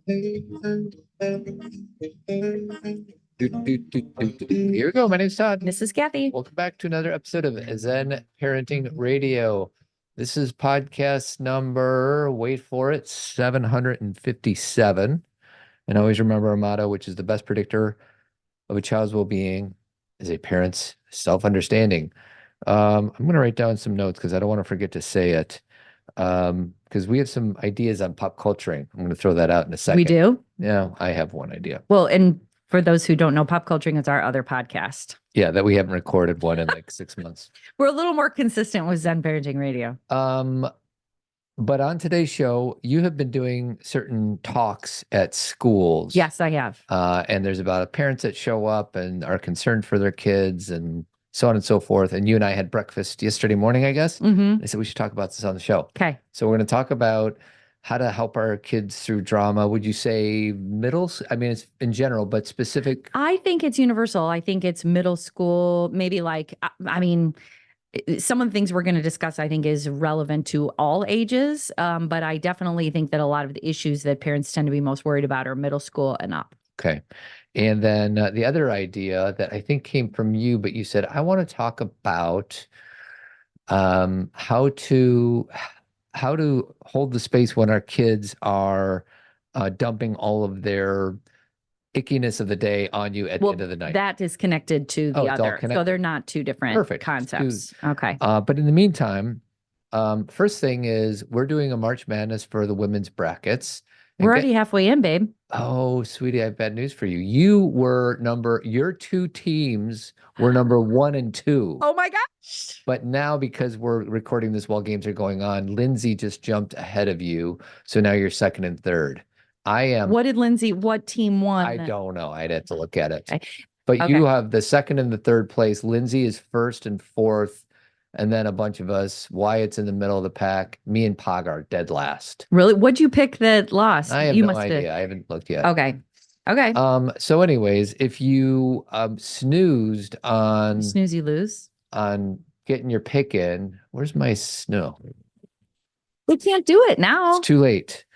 Here we go. My name's Todd. This is Cathy. Welcome back to another episode of Zen Parenting Radio. This is podcast number, wait for it, 757. And always remember our motto, which is the best predictor of a child's well-being is a parent's self-understanding. I'm going to write down some notes because I don't want to forget to say it. Because we have some ideas on pop culturing. I'm going to throw that out in a second. We do? Yeah, I have one idea. Well, and for those who don't know, pop culturing is our other podcast. Yeah, that we haven't recorded one in like 6 months. We're a little more consistent with Zen Parenting Radio. But on today's show, you have been doing certain talks at schools. Yes, I have. And there's about parents that show up and are concerned for their kids and so on and so forth. And you and I had breakfast yesterday morning, I guess. Mm-hmm. I said we should talk about this on the show. Okay. So we're going to talk about how to help our kids through drama. Would you say middle? I mean, it's in general, but specific. I think it's universal. I think it's middle school, maybe like, I mean, some of the things we're going to discuss, I think, is relevant to all ages. But I definitely think that a lot of the issues that parents tend to be most worried about are middle school and up. Okay. And then the other idea that I think came from you, but you said, I want to talk about how to hold the space when our kids are dumping all of their ickiness of the day on you at the end of the night. That is connected to the other. So they're not two different concepts. Okay. But in the meantime, first thing is we're doing a March Madness for the women's brackets. We're already halfway in, babe. Oh, sweetie, I have bad news for you. Your two teams were number 1 and 2. Oh my gosh. But now because we're recording this while games are going on, Lindsay just jumped ahead of you. So now you're 2nd and 3rd. What team won? I don't know. I'd have to look at it. Okay. But you have the 2nd and the 3rd place. Lindsay is 1st and 4th. And then a bunch of us, Wyatt's in the middle of the pack. Me and Pog are dead last. Really? What'd you pick that lost? I have no idea. I haven't looked yet. Okay. So anyways, if you snoozed on snooze, you lose on getting your pick in, where's my snow? We can't do it now. It's too late.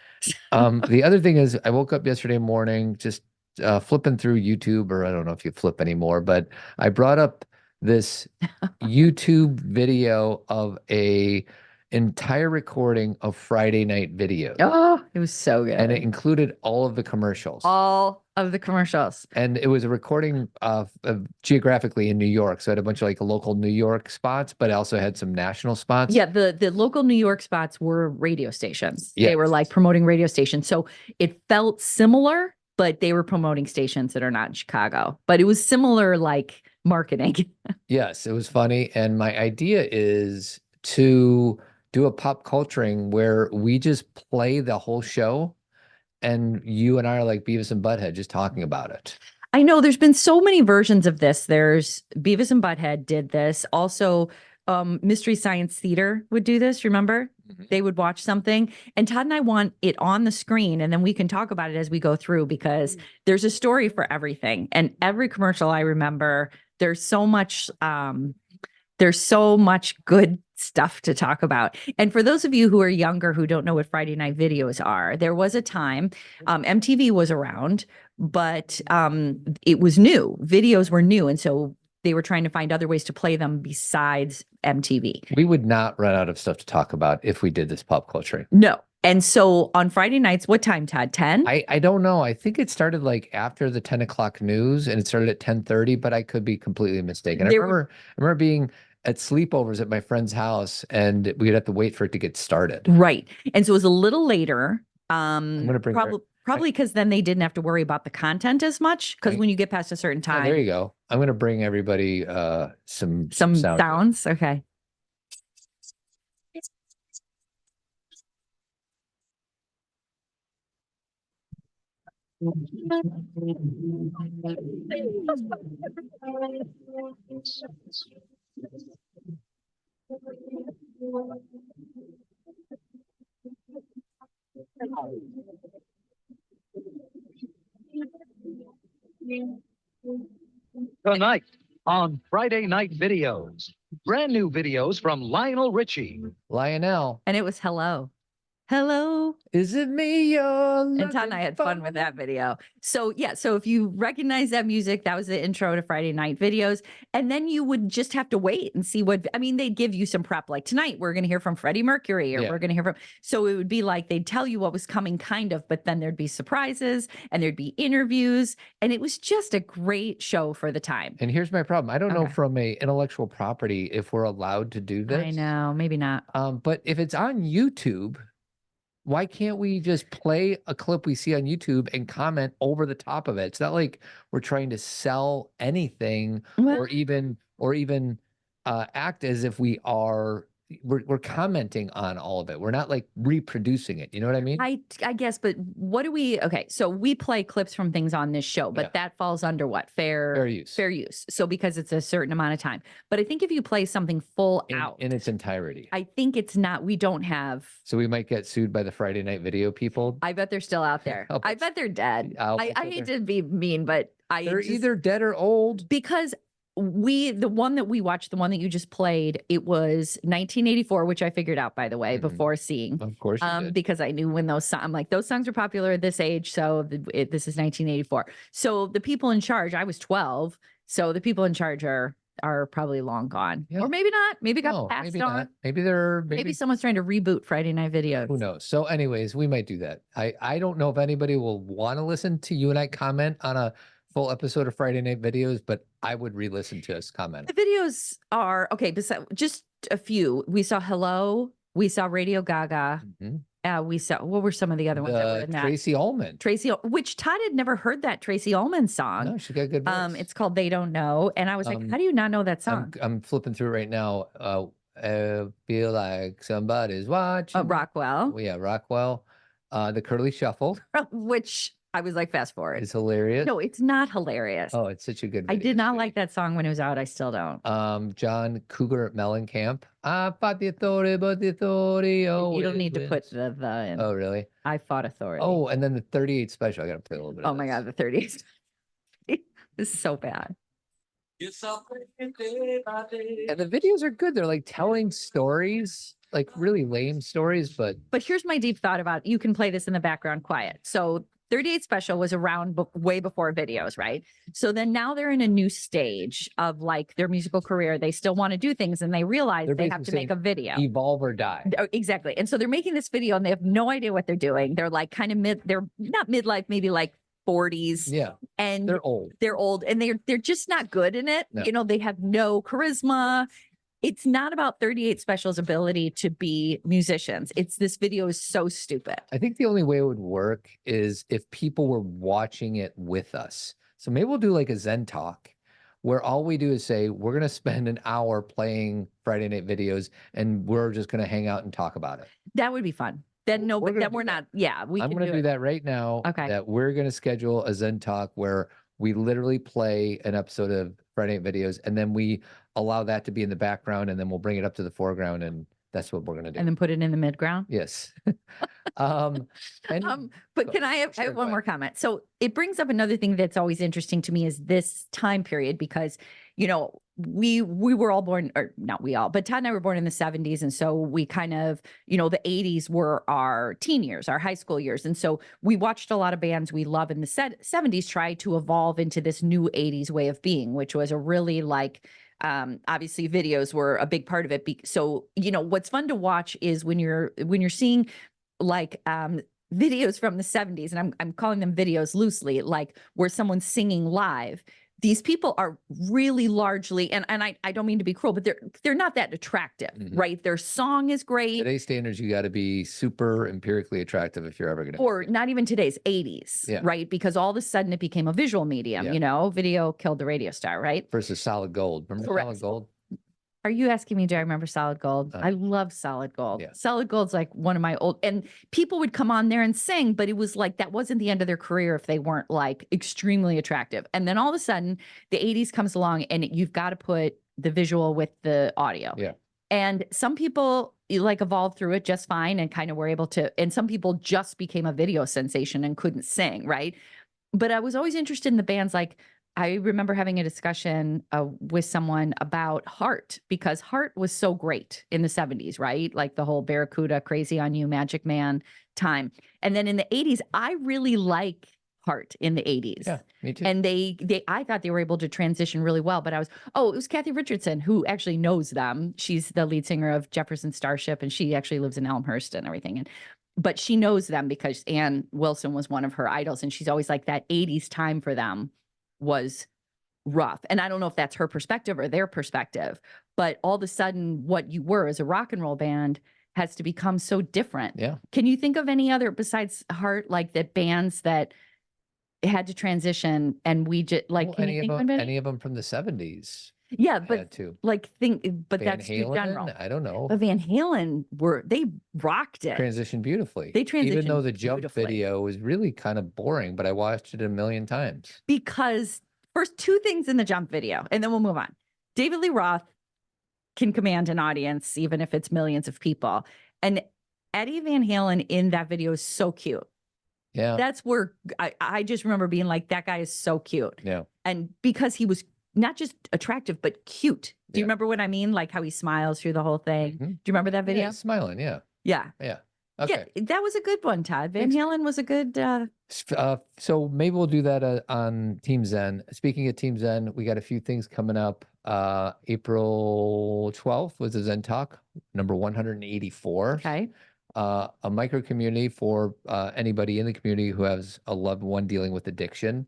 The other thing is I woke up yesterday morning just flipping through YouTube, or I don't know if you flip anymore, but I brought up this YouTube video of a entire recording of Friday night videos. Oh, it was so good. And it included all of the commercials. All of the commercials. And it was a recording of geographically in New York. So it had a bunch of like local New York spots, but it also had some national spots. Yeah, the local New York spots were radio stations. Yes. They were like promoting radio stations. So it felt similar, but they were promoting stations that are not in Chicago. But it was similar like marketing. Yes, it was funny. And my idea is to do a pop culturing where we just play the whole show and you and I are like Beavis and Butthead just talking about it. I know there's been so many versions of this. There's Beavis and Butthead did this. Also, Mystery Science Theater would do this. Remember? Mm-hmm. They would watch something, and Todd and I want it on the screen, and then we can talk about it as we go through because there's a story for everything. And every commercial I remember, there's so much good stuff to talk about. And for those of you who are younger who don't know what Friday night videos are, there was a time MTV was around, but it was new. Videos were new, and so they were trying to find other ways to play them besides MTV. We would not run out of stuff to talk about if we did this pop culture. No. And so on Friday nights, what time, Todd? 10? I don't know. I think it started like after the 10 o'clock news and it started at 10:30, but I could be completely mistaken. I remember being at sleepovers at my friend's house and we'd have to wait for it to get started. Right. And so it was a little later. I'm going to bring Probably because then they didn't have to worry about the content as much. Because when you get past a certain time. There you go. I'm going to bring everybody some sounds. Okay. Tonight on Friday Night Videos, brand new videos from Lionel Richie. Lionel. And it was hello. Hello. Is it me you're And Todd and I had fun with that video. So yeah, so if you recognize that music, that was the intro to Friday night videos. And then you would just have to wait and see what, I mean, they'd give you some prep, like tonight we're going to hear from Freddie Mercury, or we're going to hear from, so it would be like, they'd tell you what was coming kind of, but then there'd be surprises and there'd be interviews. And it was just a great show for the time. And here's my problem. I don't know from a intellectual property if we're allowed to do this. I know, maybe not. But if it's on YouTube, why can't we just play a clip we see on YouTube and comment over the top of it? It's not like we're trying to sell anything or even act as if we're commenting on all of it. We're not like reproducing it. You know what I mean? I guess, but what do we, okay, so we play clips from things on this show, but that falls under what? Fair use. Fair use. So because it's a certain amount of time. But I think if you play something full out in its entirety, I think it's not, we don't have. So we might get sued by the Friday night video people. I bet they're still out there. I bet they're dead. I hate to be mean, but they're either dead or old. Because the one that we watched, the one that you just played, it was 1984, which I figured out, by the way, before seeing. Of course you did. Because I knew when those songs, I'm like, those songs are popular at this age. So this is 1984. So the people in charge, I was 12. So the people in charge are probably long gone. Or maybe not. Maybe got passed on. Not. Maybe someone's trying to reboot Friday night videos. Who knows? So anyways, we might do that. I don't know if anybody will want to listen to you and I comment on a full episode of Friday night videos, but I would re-listen to us comment. The videos are okay. Besides just a few, we saw Hello, we saw Radio Gaga. We saw, what were some of the other ones that were in that? Tracy Ullman. Which Todd had never heard that Tracy Ullman song. No, she got a good voice. It's called They Don't Know. And I was like, how do you not know that song? I'm flipping through right now. Feel like somebody's watching. Rockwell. Yeah, Rockwell. The Curly Shuffle. Which I was like, fast forward. It's hilarious. No, it's not hilarious. Oh, it's such a good video. I did not like that song when it was out. I still don't. John Cougar Mellencamp. I fought the authority, but the authority. Oh, you don't need to put the in. Oh, really? I fought authority. Oh, and then the 38 special. I got to play a little bit. Oh my God, the 38. This is so bad. And the videos are good. They're like telling stories, like really lame stories, but here's my deep thought about, you can play this in the background quiet. So 38 Special was around way before videos, right? So then now they're in a new stage of like their musical career. They still want to do things and they realize they have to make a video. Evolve or die. Exactly. And so they're making this video and they have no idea what they're doing. They're like kind of they're not midlife, maybe like 40s. Yeah. And they're old. They're old and they're just not good in it. No. You know, they have no charisma. It's not about 38 Special's ability to be musicians. It's this video is so stupid. I think the only way it would work is if people were watching it with us. So maybe we'll do like a Zen talk where all we do is say, we're going to spend an hour playing Friday night videos and we're just going to hang out and talk about it. That would be fun. Then no, but then we're not. Yeah, we I'm can going to do that right now. Okay. That we're going to schedule a Zen talk where we literally play an episode of Friday night videos and then we allow that to be in the background and then we'll bring it up to the foreground and that's what we're going to do. And then put it in the midground? Yes. But can I have one more comment? So it brings up another thing that's always interesting to me is this time period, because, you know, we were all born, or not we all, but Todd and I were born in the 70s. And so we kind of, you know, the 80s were our teen years, our high school years. And so we watched a lot of bands we love in the 70s try to evolve into this new 80s way of being, which was a really like, obviously videos were a big part of it. So, you know, what's fun to watch is when you're seeing like, videos from the 70s, and I'm calling them videos loosely, like where someone's singing live. These people are really largely, and I don't mean to be cruel, but they're not that attractive, right? Their song is great. Today's standards, you got to be super empirically attractive if you're ever going to. Or not even today's 80s, right? Because all of a sudden it became a visual medium, you know, video killed the radio star, right? Versus Solid Gold. Remember Solid Gold? Are you asking me, do I remember Solid Gold? I love Solid Gold. Yeah. Solid Gold's like one of my old, and people would come on there and sing, but it was like, that wasn't the end of their career if they weren't like extremely attractive. And then all of a sudden the 80s comes along and you've got to put the visual with the audio. Yeah. And some people like evolved through it just fine and kind of were able to, and some people just became a video sensation and couldn't sing, right? But I was always interested in the bands like, I remember having a discussion with someone about Heart, because Heart was so great in the 70s, right? Like the whole Barracuda, Crazy on You, Magic Man time. And then in the 80s, I really like Heart in the 80s. Yeah, me too. And I thought they were able to transition really well, but it was Kathy Richardson who actually knows them. She's the lead singer of Jefferson Starship, and she actually lives in Elmhurst and everything. But she knows them because Ann Wilson was one of her idols, and she's always like, that 80s time for them was rough. And I don't know if that's her perspective or their perspective, but all of a sudden what you were as a rock and roll band has to become so different. Yeah. Can you think of any other besides Heart, like that bands that had to transition and we just like, Well, can you think of any of them from the 70s? Yeah, but Had to. but Van that's too general. Halen? I don't know. But Van Halen they rocked it. Transitioned beautifully. They transitioned even though the Jump beautifully. video was really kind of boring, but I watched it a million times. Because first, two things in the Jump video, and then we'll move on. David Lee Roth can command an audience, even if it's millions of people. And Eddie Van Halen in that video is so cute. Yeah. That's where I just remember being like, that guy is so cute. Yeah. And because he was not just attractive, but cute. Do you Yeah. remember what I mean? Like how he smiles through the whole thing. Mhm. Do you remember that video? Yeah, he's smiling. Yeah. Yeah. Yeah. Okay. Yeah, that was a good one, Todd. Van Thanks. Halen was a good. So maybe we'll do that on Team Zen. Speaking of Team Zen, we got a few things coming up. April 12th was the Zen Talk, number 184. Okay. A micro community for anybody in the community who has a loved one dealing with addiction.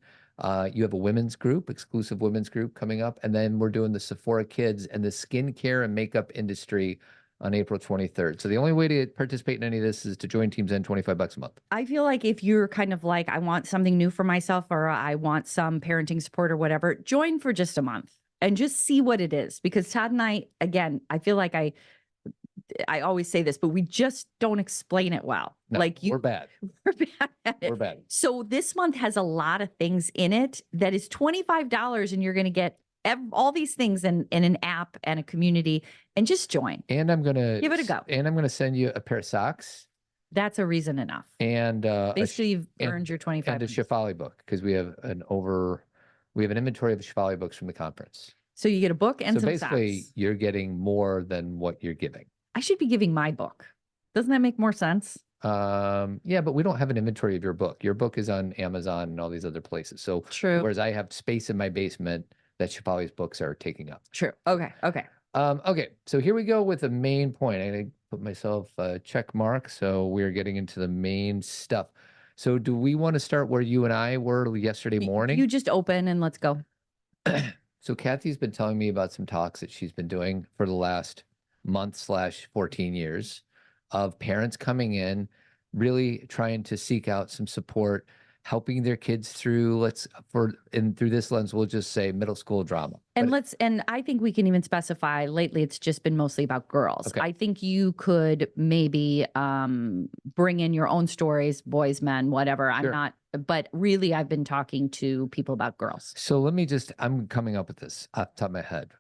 You have a women's group, exclusive women's group coming up. And then we're doing the Sephora Kids and the skincare and makeup industry on April 23rd. So the only way to participate in any of this is to join Team Zen, $25 a month. I feel like if you're kind of like, I want something new for myself, or I want some parenting support or whatever, join for just a month and just see what it is. Because Todd and I, again, I feel like I always say this, but we just don't explain it well. No, like we're bad. we're bad at it. We're bad. So this month has a lot of things in it that is $25, and you're going to get all these things in an app and a community, and just join. And I'm going to Give it a go. And I'm going to send you a pair of socks That's a reason enough. and Basically, you've and- earned your 25. and a Shefali book, because we have an inventory of Shefali books from the conference. So you get a book and So some basically socks. you're getting more than what you're giving. I should be giving my book. Doesn't that make more sense? Yeah, but we don't have an inventory of your book. Your book is on Amazon and all these other places. So True. whereas I have space in my basement that Shefali's books are taking up. True. Okay. Okay, so here we go with the main point. I'm going to put myself a check mark. So we're getting into the main stuff. So do we want to start where you and I were yesterday morning? You just open and let's go. So Kathy's been telling me about some talks that she's been doing for the last month/14 years of parents coming in, really trying to seek out some support, helping their kids through, through this lens, we'll just say middle school drama. And But and I think we can even specify, lately it's just been mostly about girls. Okay. I think you could maybe bring in your own stories, boys, men, whatever. Sure. But really I've been talking to people about girls. So I'm coming up with this off the top of my head.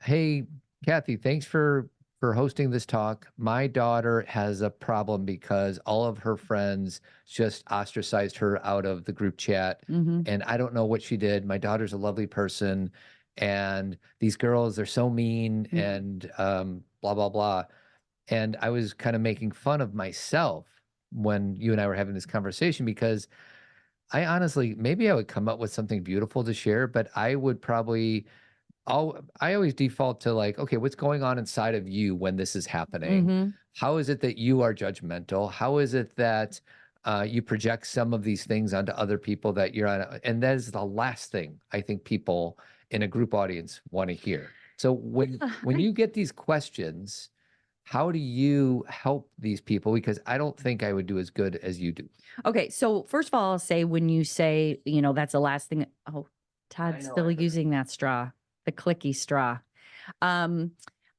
Hey, Kathy, thanks for hosting this talk. My daughter has a problem because all of her friends just ostracized her out of the group chat. Mhm. And I don't know what she did. My daughter's a lovely person, and these girls, they're so mean Mhm. and blah, blah, blah. And I was kind of making fun of myself when you and I were having this conversation, because I honestly, maybe I would come up with something beautiful to share, but I would probably, I always default to like, okay, what's going on inside of you when this is happening? Mhm. How is it that you are judgmental? How is it that you project some of these things onto other people that you're on? And that is the last thing I think people in a group audience want to hear. So when you get these questions, how do you help these people? Because I don't think I would do as good as you do. Okay. So first of all, I'll say, when you say, that's the last thing. Oh, Todd's know, still I heard. using that straw, the clicky straw.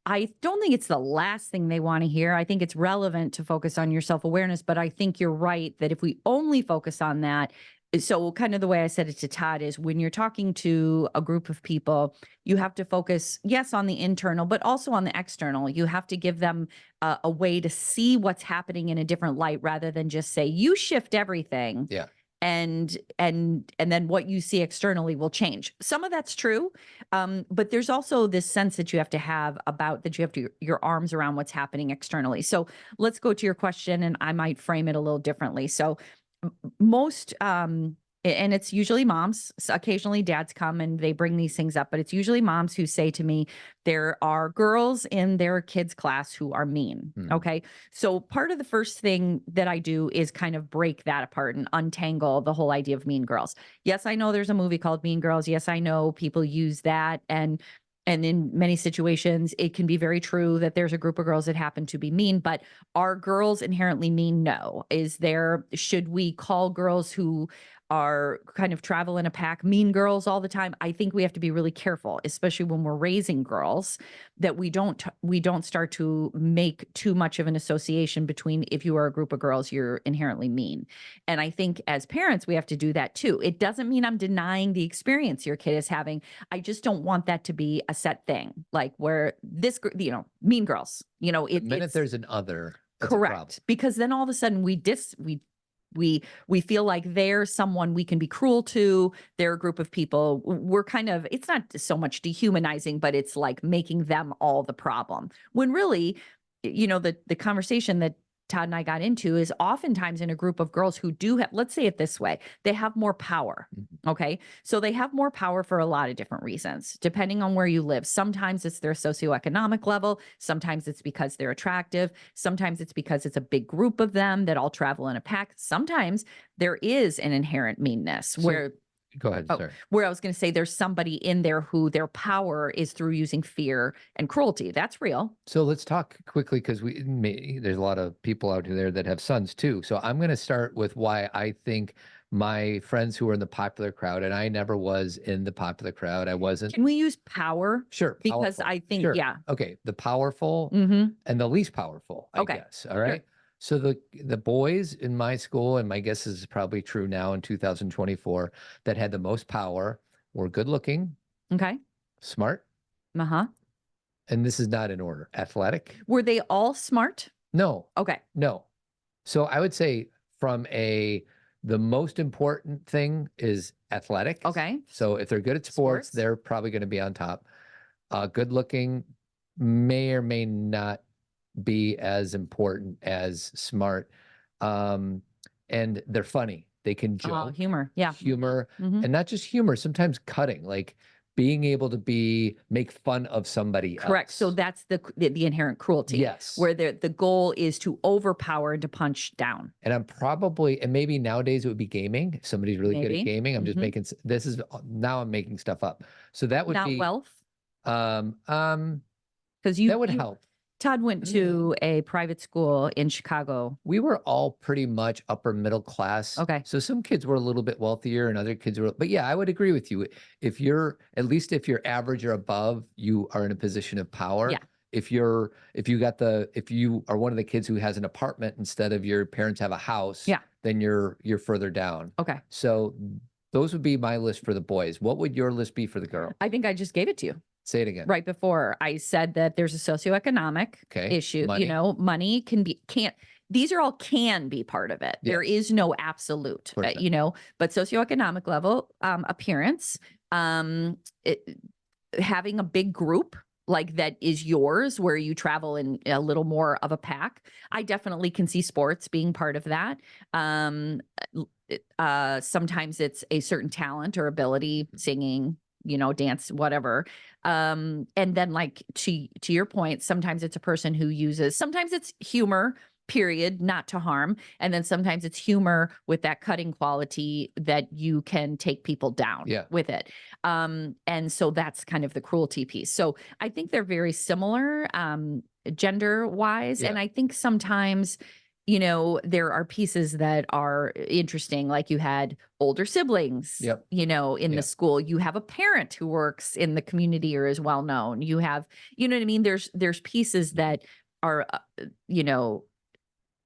I don't think it's the last thing they want to hear. I think it's relevant to focus on your self-awareness, but I think you're right that if we only focus on that, so kind of the way I said it to Todd is, when you're talking to a group of people, you have to focus, yes, on the internal, but also on the external. You have to give them a way to see what's happening in a different light, rather than just say, you shift everything. Yeah. and then what you see externally will change. Some of that's true, but there's also this sense that you have to have about that you have to your arms around what's happening externally. So let's go to your question, and I might frame it a little differently. So most and it's usually moms. So occasionally dads come and they bring these things up, but it's usually moms who say to me, there are girls in their kids' class who are mean. Okay. So part of the first thing that I do is kind of break that apart and untangle the whole idea of mean girls. Yes, I know there's a movie called Mean Girls. Yes, I know people use that. And in many situations, it can be very true that there's a group of girls that happen to be mean, but are girls inherently mean? No. Should we call girls who are kind of travel in a pack mean girls all the time? I think we have to be really careful, especially when we're raising girls, that we don't start to make too much of an association between if you are a group of girls, you're inherently mean. And I think as parents, we have to do that too. It doesn't mean I'm denying the experience your kid is having. I just don't want that to be a set thing, like where this, mean girls, The minute there's an other, that's a problem. correct. Because then all of a sudden we feel like they're someone we can be cruel to. They're a group of people. We're kind of, it's not so much dehumanizing, but it's like making them all the problem. When really, the conversation that Todd and I got into is oftentimes in a group of girls who do have, let's say it this way, they have more power. Okay. So they have more power for a lot of different reasons, depending on where you live. Sometimes it's their socioeconomic level. Sometimes it's because they're attractive. Sometimes it's because it's a big group of them that all travel in a pack. Sometimes there is an inherent meanness Go ahead, sir. Where I was going to say there's somebody in there who their power is through using fear and cruelty. That's real. So let's talk quickly, because there's a lot of people out there that have sons too. So I'm going to start with why I think my friends who are in the popular crowd, and I never was in the popular crowd. I wasn't. Can we use power? Sure. Because powerful. I think, Sure. yeah. Okay. The powerful and the least powerful, I guess. All right. Sure. So the boys in my school, and my guess is probably true now in 2024, that had the most power were good looking. Okay. Smart. And this is not in order. Athletic. Were they all smart? No. Okay. No. So I would say the most important thing is athletics. Okay. So if they're good at sports, they're probably going to be on top. Good looking may or may not be as important as smart. And they're funny. They can joke. Humor. Yeah. Humor. And not just humor, sometimes cutting, like being able to make fun of somebody Correct. else. So that's the inherent cruelty. Yes. Where the goal is to overpower and to punch down. And maybe nowadays it would be gaming. If somebody's really good at gaming. I'm just now I'm making stuff up. So that would not be wealth. Because that would help. Todd went to a private school in Chicago. We were all pretty much upper middle class. Okay. So some kids were a little bit wealthier and other kids were, but yeah, I would agree with you. If you're average or above, you are in a position of power. Yeah. If you are one of the kids who has an apartment instead of your parents have a house, then you're further down. Okay. So those would be my list for the boys. What would your list be for the girls? I think I just gave it to you. Say it again. Right before I said that there's a socioeconomic issue. Money. Money these are all can be part of it. Yes. There is no absolute, but socioeconomic level, appearance, having a big group like that is yours, where you travel in a little more of a pack. I definitely can see sports being part of that. Sometimes it's a certain talent or ability, singing, dance, whatever. And then like to your point, sometimes it's a person who sometimes it's humor, period, not to harm. And then sometimes it's humor with that cutting quality that you can take people down with it. And so that's kind of the cruelty piece. So I think they're very similar, gender wise. And I think sometimes, there are pieces that are interesting, like you had older siblings, in the school. You have a parent who works in the community or is well known. You have, what I mean? There's pieces that are,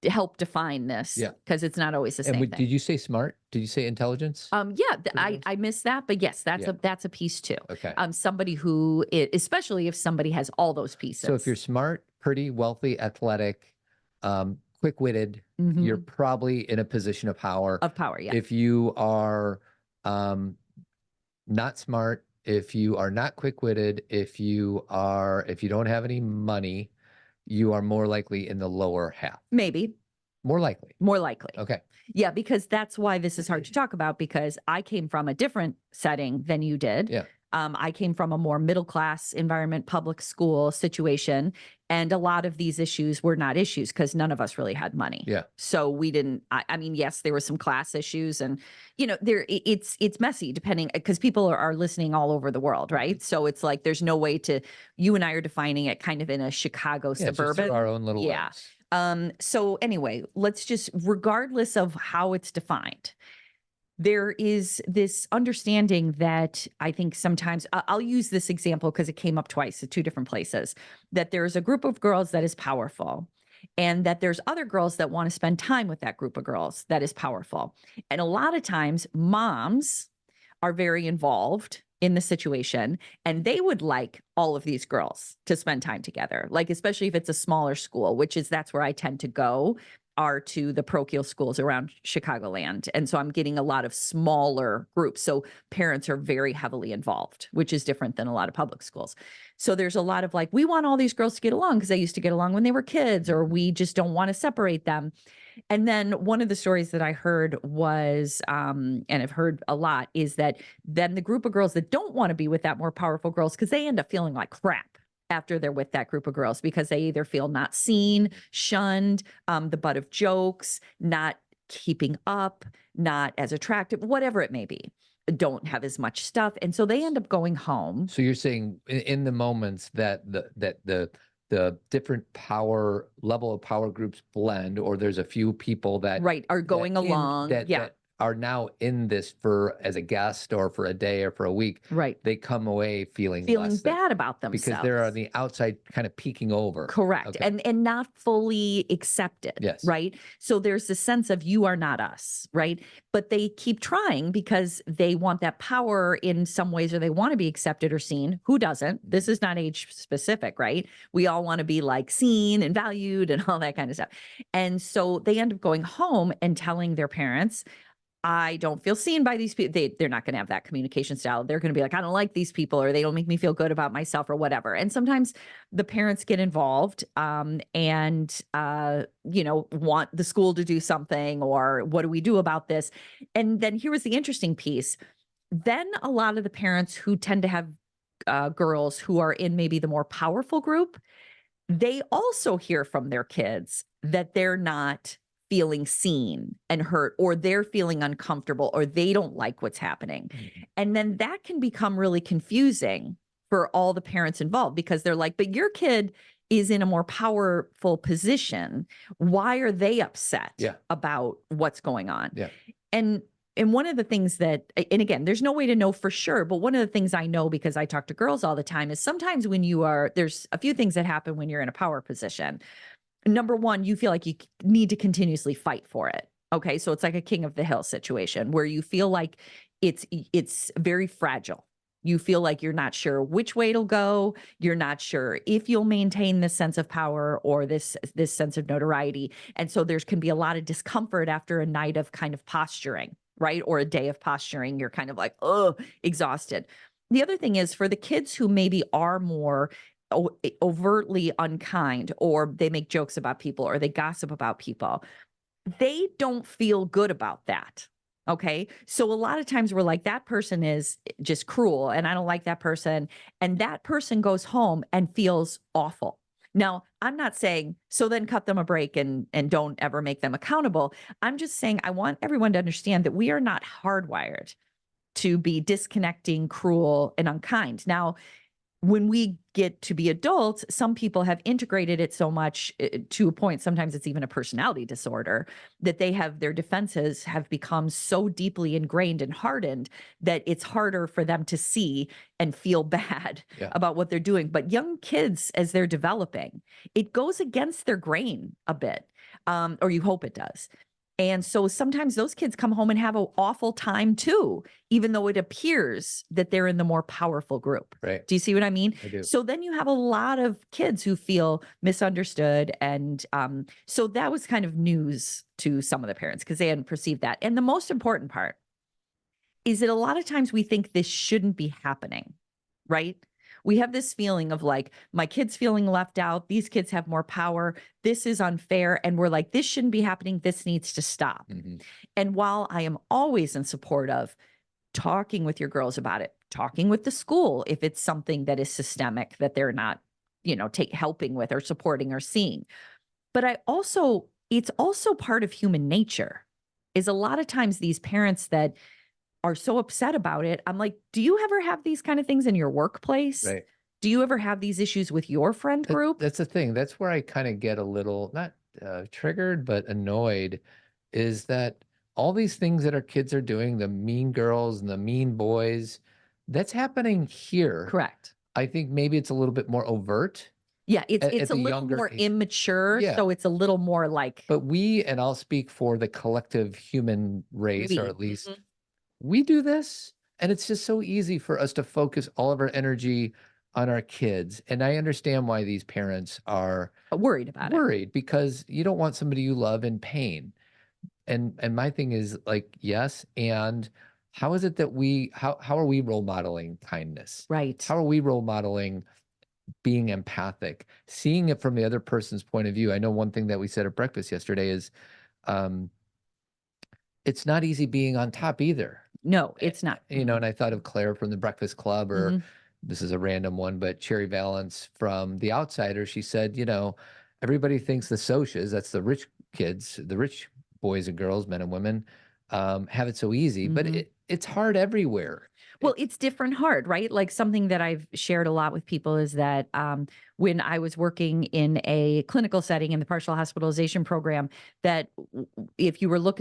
help define this because it's not always the same thing. Did you say smart? Did you say intelligence? I missed that, but yes, that's a piece too. Okay. Somebody who, especially if somebody has all those pieces. So if you're smart, pretty, wealthy, athletic, quick-witted, you're probably in a position of power. Of power, yeah. If you are not smart, if you are not quick-witted, if you don't have any money, you are more likely in the lower half. Maybe. More likely. More likely. Okay. Yeah, because that's why this is hard to talk about, because I came from a different setting than you did. Yeah. I came from a more middle class environment, public school situation. And a lot of these issues were not issues because none of us really had money. Yeah. So we didn't, I mean, yes, there were some class issues and, it's messy depending, because people are listening all over the world, right? So it's like, there's no way you and I are defining it kind of in a Chicago suburban. Just through our own little lens. So anyway, let's just, regardless of how it's defined, there is this understanding that I think sometimes, I'll use this example because it came up twice at two different places, that there's a group of girls that is powerful and that there's other girls that want to spend time with that group of girls that is powerful. And a lot of times moms are very involved in the situation and they would like all of these girls to spend time together. Like, especially if it's a smaller school, that's where I tend to go, are to the parochial schools around Chicagoland. And so I'm getting a lot of smaller groups. So parents are very heavily involved, which is different than a lot of public schools. So there's a lot of like, we want all these girls to get along because they used to get along when they were kids, or we just don't want to separate them. And then one of the stories that I heard was, and I've heard a lot, is that then the group of girls that don't want to be with that more powerful girls, because they end up feeling like crap after they're with that group of girls, because they either feel not seen, shunned, the butt of jokes, not keeping up, not as attractive, whatever it may be, don't have as much stuff. And so they end up going home. So you're saying in the moments that the different level of power groups blend, or there's a few people that are going along. That are now in this as a guest or for a day or for a week, right? They come away feeling bad about themselves because they're on the outside kind of peeking over. Correct. Okay. And not fully accepted. Yes. Right. So there's this sense of you are not us. Right. But they keep trying because they want that power in some ways, or they want to be accepted or seen. Who doesn't? This is not age specific, right? We all want to be like seen and valued and all that kind of stuff. And so they end up going home and telling their parents, I don't feel seen by these people. They're not going to have that communication style. They're going to be like, I don't like these people, or they don't make me feel good about myself, or whatever. And sometimes the parents get involved and want the school to do something, or what do we do about this? And then here was the interesting piece. Then a lot of the parents who tend to have girls who are in maybe the more powerful group, they also hear from their kids that they're not feeling seen and heard, or they're feeling uncomfortable, or they don't like what's happening. Mm-hmm. And then that can become really confusing for all the parents involved, because they're like, but your kid is in a more powerful position. Why are they upset about what's going on? Yeah. And one of the things that, and again, there's no way to know for sure, but one of the things I know, because I talk to girls all the time, is sometimes when there's a few things that happen when you're in a power position. Number one, you feel like you need to continuously fight for it. Okay. So it's like a king of the hill situation where you feel like it's very fragile. You feel like you're not sure which way it'll go. You're not sure if you'll maintain this sense of power or this sense of notoriety. And so there can be a lot of discomfort after a night of kind of posturing, right? Or a day of posturing. You're kind of like, oh, exhausted. The other thing is, for the kids who maybe are more overtly unkind, or they make jokes about people, or they gossip about people, they don't feel good about that. Okay. So a lot of times we're like, that person is just cruel and I don't like that person. And that person goes home and feels awful. Now, I'm not saying, so then cut them a break and don't ever make them accountable. I'm just saying, I want everyone to understand that we are not hardwired to be disconnecting, cruel, and unkind. Now, when we get to be adults, some people have integrated it so much to a point, sometimes it's even a personality disorder, that their defenses have become so deeply ingrained and hardened that it's harder for them to see and feel bad about what they're doing. But young kids, as they're developing, it goes against their grain a bit, or you hope it does. And so sometimes those kids come home and have an awful time too, even though it appears that they're in the more powerful group. Right. Do you see what I mean? I do. So then you have a lot of kids who feel misunderstood. And so that was kind of news to some of the parents because they hadn't perceived that. And the most important part is that a lot of times we think this shouldn't be happening, right? We have this feeling of like, my kid's feeling left out. These kids have more power. This is unfair. And we're like, this shouldn't be happening. This needs to stop. Mm-hmm. And while I am always in support of talking with your girls about it, talking with the school, if it's something that is systemic that they're not, helping with or supporting or seeing. But it's also part of human nature is a lot of times these parents that are so upset about it. I'm like, do you ever have these kind of things in your workplace? Right. Do you ever have these issues with your friend group? That's the thing. That's where I kind of get a little, not triggered, but annoyed, is that all these things that our kids are doing, the mean girls and the mean boys, that's happening here. Correct. I think maybe it's a little bit more overt. Yeah, it's at a the little younger more age. immature. Yeah. So it's a little more like. But and I'll speak for the collective human race, or at least Mhm. we do this, and it's just so easy for us to focus all of our energy on our kids. And I understand why these parents are Worried about it. because you don't want somebody you love in pain. And my thing is like, yes, and how is it that how are we role modeling kindness? Right. How are we role modeling being empathic, seeing it from the other person's point of view? I know one thing that we said at breakfast yesterday is it's not easy being on top either. No, it's not. And I thought of Claire from the Breakfast Club, or Mhm. this is a random one, but Cherry Valance from The Outsider. She said, everybody thinks the socias, that's the rich kids, the rich boys and girls, men and women, have it so easy, but it's hard everywhere. Well, it's different hard, right? Like something that I've shared a lot with people is that when I was working in a clinical setting in the partial hospitalization program, that if you were to look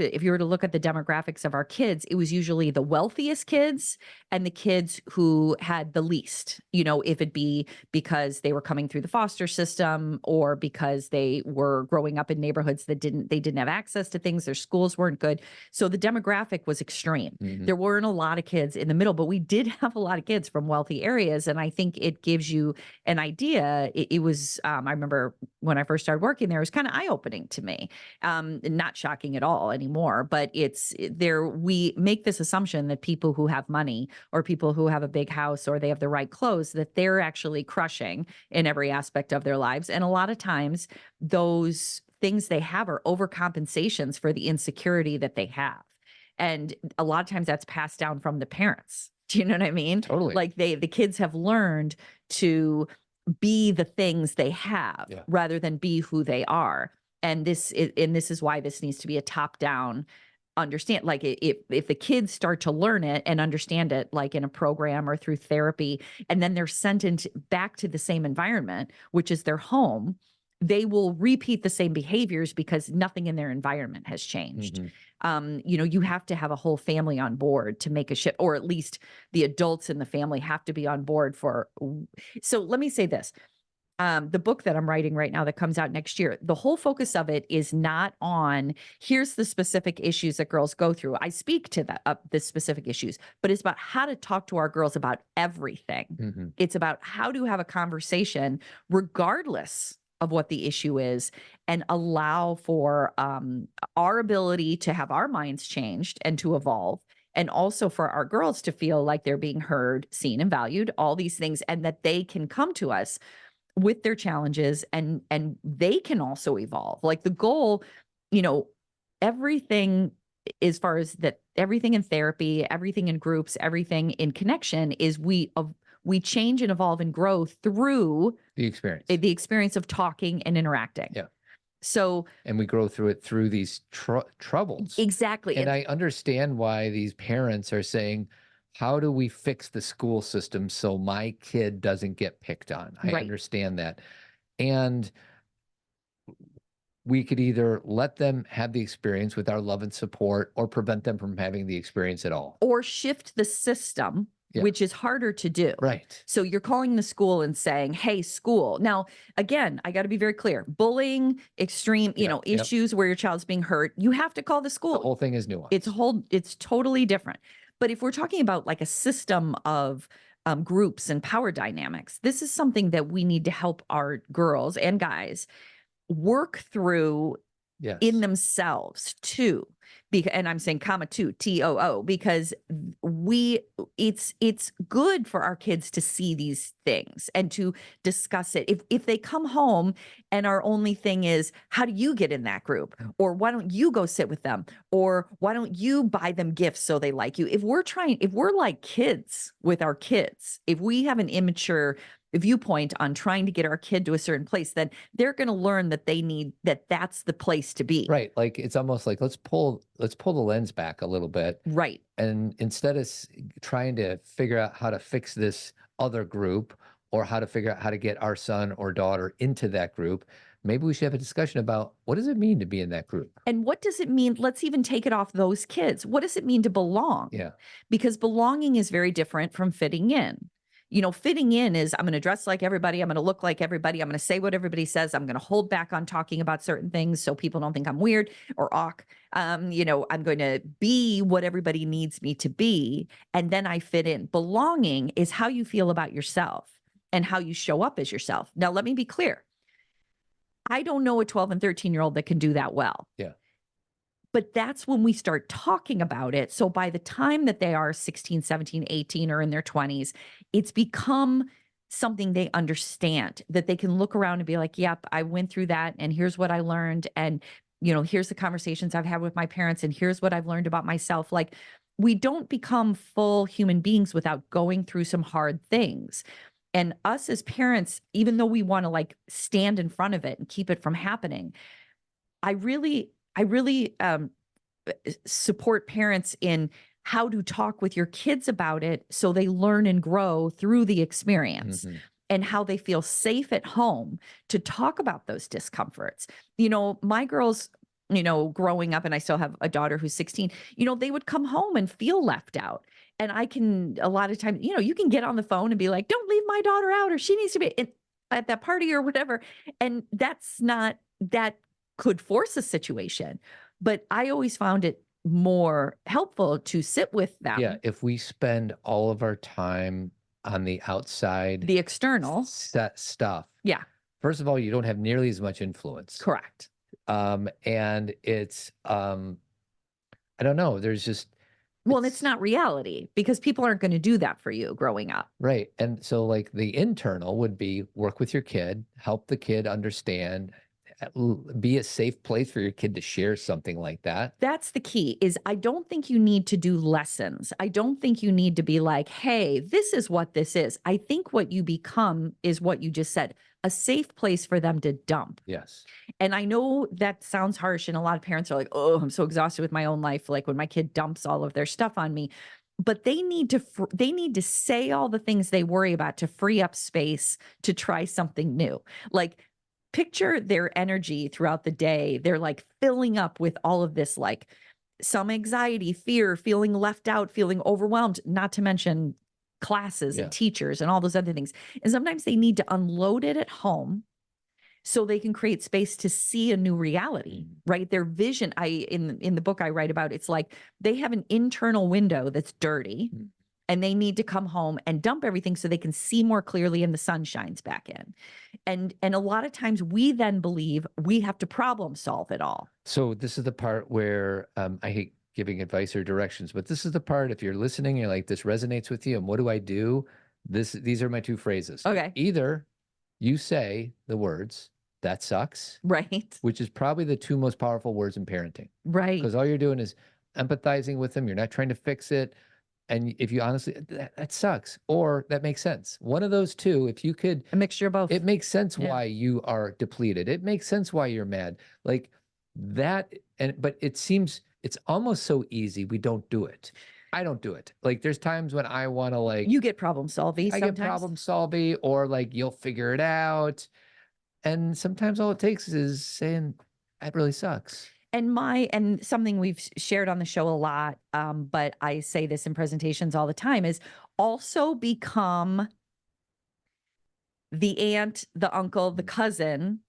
at the demographics of our kids, it was usually the wealthiest kids and the kids who had the least, if it be because they were coming through the foster system or because they were growing up in neighborhoods that didn't have access to things, their schools weren't good. So the demographic was extreme. Mhm. There weren't a lot of kids in the middle, but we did have a lot of kids from wealthy areas. And I think it gives you an idea. It was, I remember when I first started working there, it was kind of eye-opening to me. Not shocking at all anymore, but we make this assumption that people who have money or people who have a big house or they have the right clothes, that they're actually crushing in every aspect of their lives. And a lot of times those things they have are overcompensations for the insecurity that they have. And a lot of times that's passed down from the parents. Do you know what I mean? Totally. Like the kids have learned to be the things they have rather than be who they are. And this is why this needs to be a top-down understand. Like if the kids start to learn it and understand it, like in a program or through therapy, and then they're sent back to the same environment, which is their home, they will repeat the same behaviors because nothing in their environment has changed. You have to have a whole family on board to make a shift, or at least the adults in the family have to be on board so let me say this. The book that I'm writing right now that comes out next year, the whole focus of it is not on here's the specific issues that girls go through. I speak to the specific issues, but it's about how to talk to our girls about everything. It's about how to have a conversation regardless of what the issue is and allow for our ability to have our minds changed and to evolve. And also for our girls to feel like they're being heard, seen, and valued, all these things, and that they can come to us with their challenges and they can also evolve. Like the goal, everything as far as that, everything in therapy, everything in groups, everything in connection is we change and evolve and grow through the experience of talking and interacting. Yeah. So, and we grow through it through these troubles. Exactly. And I understand why these parents are saying, how do we fix the school system so my kid doesn't get picked on? I understand that. And we could either let them have the experience with our love and support or prevent them from having the experience at all. Or shift the system Yeah. which is harder to do. Right. So you're calling the school and saying, hey, school. Now, again, I got to be very clear. Bullying, extreme, issues where your child's being hurt, you have to call the school. The whole thing is nuanced. It's totally different. But if we're talking about like a system of groups and power dynamics, this is something that we need to help our girls and guys work through in themselves too. And I'm saying comma two, TOO, because it's good for our kids to see these things and to discuss it. If they come home and our only thing is, how do you get in that group? Or why don't you go sit with them? Or why don't you buy them gifts so they like you? If we're like kids with our kids, if we have an immature viewpoint on trying to get our kid to a certain place, then they're going to learn that that's the place to be. Right. Like it's almost like let's pull the lens back a little bit. Right. And instead of trying to figure out how to fix this other group or how to figure out how to get our son or daughter into that group, maybe we should have a discussion about what does it mean to be in that group? And what does it mean? Let's even take it off those kids. What does it mean to belong? Yeah. Because belonging is very different from fitting in. Fitting in is I'm going to dress like everybody. I'm going to look like everybody. I'm going to say what everybody says. I'm going to hold back on talking about certain things so people don't think I'm weird or awk. I'm going to be what everybody needs me to be. And then I fit in. Belonging is how you feel about yourself and how you show up as yourself. Now, let me be clear. I don't know a 12 and 13-year-old that can do that well. Yeah. But that's when we start talking about it. So by the time that they are 16, 17, 18, or in their 20s, it's become something they understand, that they can look around and be like, yep, I went through that and here's what I learned. And, here's the conversations I've had with my parents and here's what I've learned about myself. Like, we don't become full human beings without going through some hard things. And us as parents, even though we want to like stand in front of it and keep it from happening, I really support parents in how to talk with your kids about it so they learn and grow through the experience and how they feel safe at home to talk about those discomforts. My girls, growing up, and I still have a daughter who's 16, they would come home and feel left out. And a lot of times, you can get on the phone and be like, don't leave my daughter out, or she needs to be at that party or whatever. And that could force a situation. But I always found it more helpful to sit with them. Yeah. If we spend all of our time on the outside, the external stuff. Yeah. First of all, you don't have nearly as much influence. Correct. And it's, I don't know. There's just, and it's not reality because people aren't going to do that for you growing up. Right. And so like the internal would be work with your kid, help the kid understand, be a safe place for your kid to share something like that. That's the key. Is I don't think you need to do lessons. I don't think you need to be like, hey, this is what this is. I think what you become is what you just said, a safe place for them to dump. Yes. And I know that sounds harsh, and a lot of parents are like, oh, I'm so exhausted with my own life, like when my kid dumps all of their stuff on me. But they need to say all the things they worry about to free up space to try something new. Like, picture their energy throughout the day. They're like filling up with all of this, like some anxiety, fear, feeling left out, feeling overwhelmed, not to mention classes and teachers and all those other things. And sometimes they need to unload it at home so they can create space to see a new reality, right? Their vision, in the book I write about, it's like they have an internal window that's dirty. And they need to come home and dump everything so they can see more clearly and the sun shines back in. And a lot of times we then believe we have to problem solve it all. So this is the part where I hate giving advice or directions, but this is the part, if you're listening, you're like, this resonates with you, and what do I do? These are my two phrases. Okay. Either you say the words, that sucks. Right. Which is probably the two most powerful words in parenting. Right. Because all you're doing is empathizing with them. You're not trying to fix it. And if you honestly, that sucks, or that makes sense. One of those two, if you could. A mixture of both. It makes sense why you are depleted. It makes sense why you're mad. Like that, but it seems, it's almost so easy. We don't do it. I don't do it. Like there's times when I want to like. You get problem solving sometimes. I get problem solving, or like you'll figure it out. And sometimes all it takes is saying, that really sucks. And something we've shared on the show a lot, but I say this in presentations all the time, is also become the aunt, the uncle, the cousin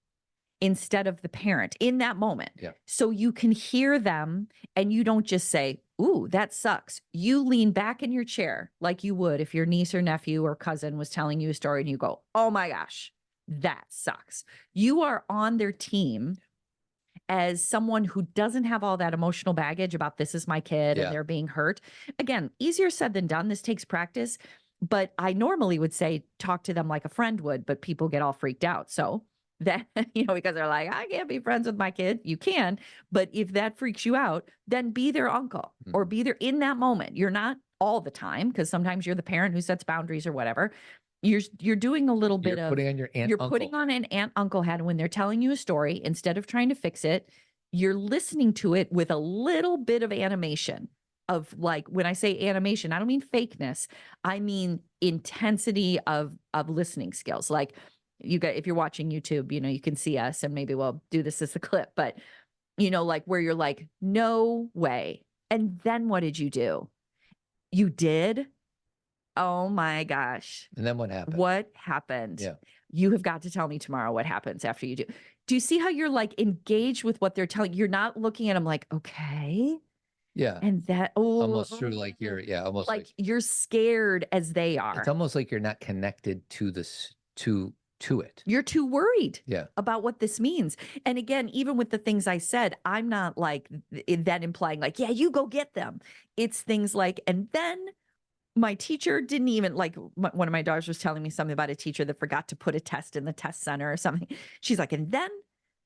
instead of the parent in that moment. Yeah. So you can hear them and you don't just say, ooh, that sucks. You lean back in your chair like you would if your niece or nephew or cousin was telling you a story and you go, oh my gosh, that sucks. You are on their team as someone who doesn't have all that emotional baggage about this is my kid Yeah. and they're being hurt. Again, easier said than done. This takes practice. But I normally would say talk to them like a friend would, but people get all freaked out. So that, because they're like, I can't be friends with my kid. You can. But if that freaks you out, then be their uncle or be there in that moment. You're not all the time, because sometimes you're the parent who sets boundaries or whatever. You're doing a little bit You're of putting on your aunt, you're uncle. putting on an aunt uncle hat, and when they're telling you a story, instead of trying to fix it, you're listening to it with a little bit of animation. Of like, when I say animation, I don't mean fakeness. I mean intensity of listening skills. Like if you're watching YouTube, you can see us, and maybe we'll do this as a clip, but like where you're like, no way. And then what did you do? You did? Oh my gosh. And then what happened? What happened? Yeah. You have got to tell me tomorrow what happens after you do. Do you see how you're like engaged with what they're telling? You're not looking at them like, okay. Yeah. And that, Almost true. Like almost like you're scared as they are. It's almost like you're not connected to this, to it. You're too worried Yeah. about what this means. And again, even with the things I said, I'm not like that implying like, yeah, you go get them. It's things like, and then my teacher didn't even like, one of my daughters was telling me something about a teacher that forgot to put a test in the test center or something. She's like, and then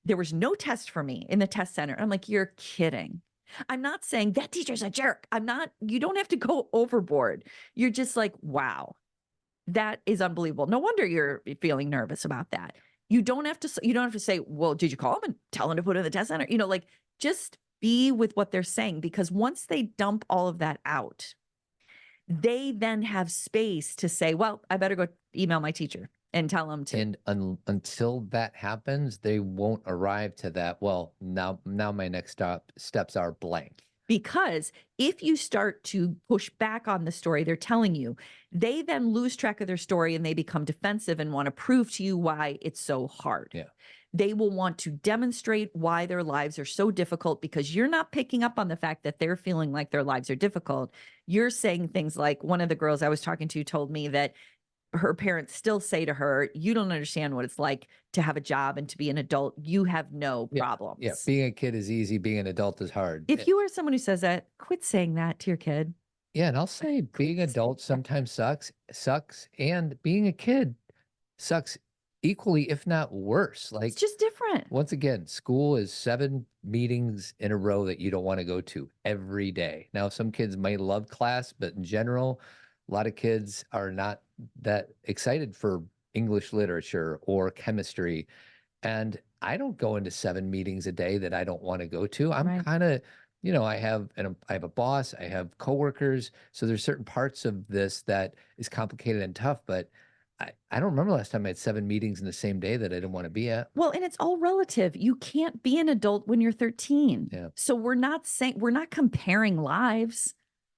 there was no test for me in the test center. I'm like, you're kidding. I'm not saying that teacher's a jerk. You don't have to go overboard. You're just like, wow, that is unbelievable. No wonder you're feeling nervous about that. You don't have to say, well, did you call them and tell them to put it in the test center? Like just be with what they're saying, because once they dump all of that out, they then have space to say, well, I better go email my teacher and tell them to. And until that happens, they won't arrive to that. Well, now my next steps are blank. Because if you start to push back on the story they're telling you, they then lose track of their story and they become defensive and want to prove to you why it's so hard. Yeah. They will want to demonstrate why their lives are so difficult, because you're not picking up on the fact that they're feeling like their lives are difficult. You're saying things like, one of the girls I was talking to told me that her parents still say to her, you don't understand what it's like to have a job and to be an adult. You have no problems. Yeah. Being a kid is easy. Being an adult is hard. If you are someone who says that, quit saying that to your kid. Yeah. And I'll say being an adult sometimes sucks. And being a kid sucks equally, if not worse. Like, it's just different. Once again, school is 7 meetings in a row that you don't want to go to every day. Now, some kids might love class, but in general, a lot of kids are not that excited for English literature or chemistry. And I don't go into 7 meetings a day that I don't want to go to. I'm kind of, I have a boss, I have coworkers. So there's certain parts of this that is complicated and tough, but I don't remember last time I had 7 meetings in the same day that I didn't want to be at. Well, and it's all relative. You can't be an adult when you're 13. Yeah. So we're not comparing lives.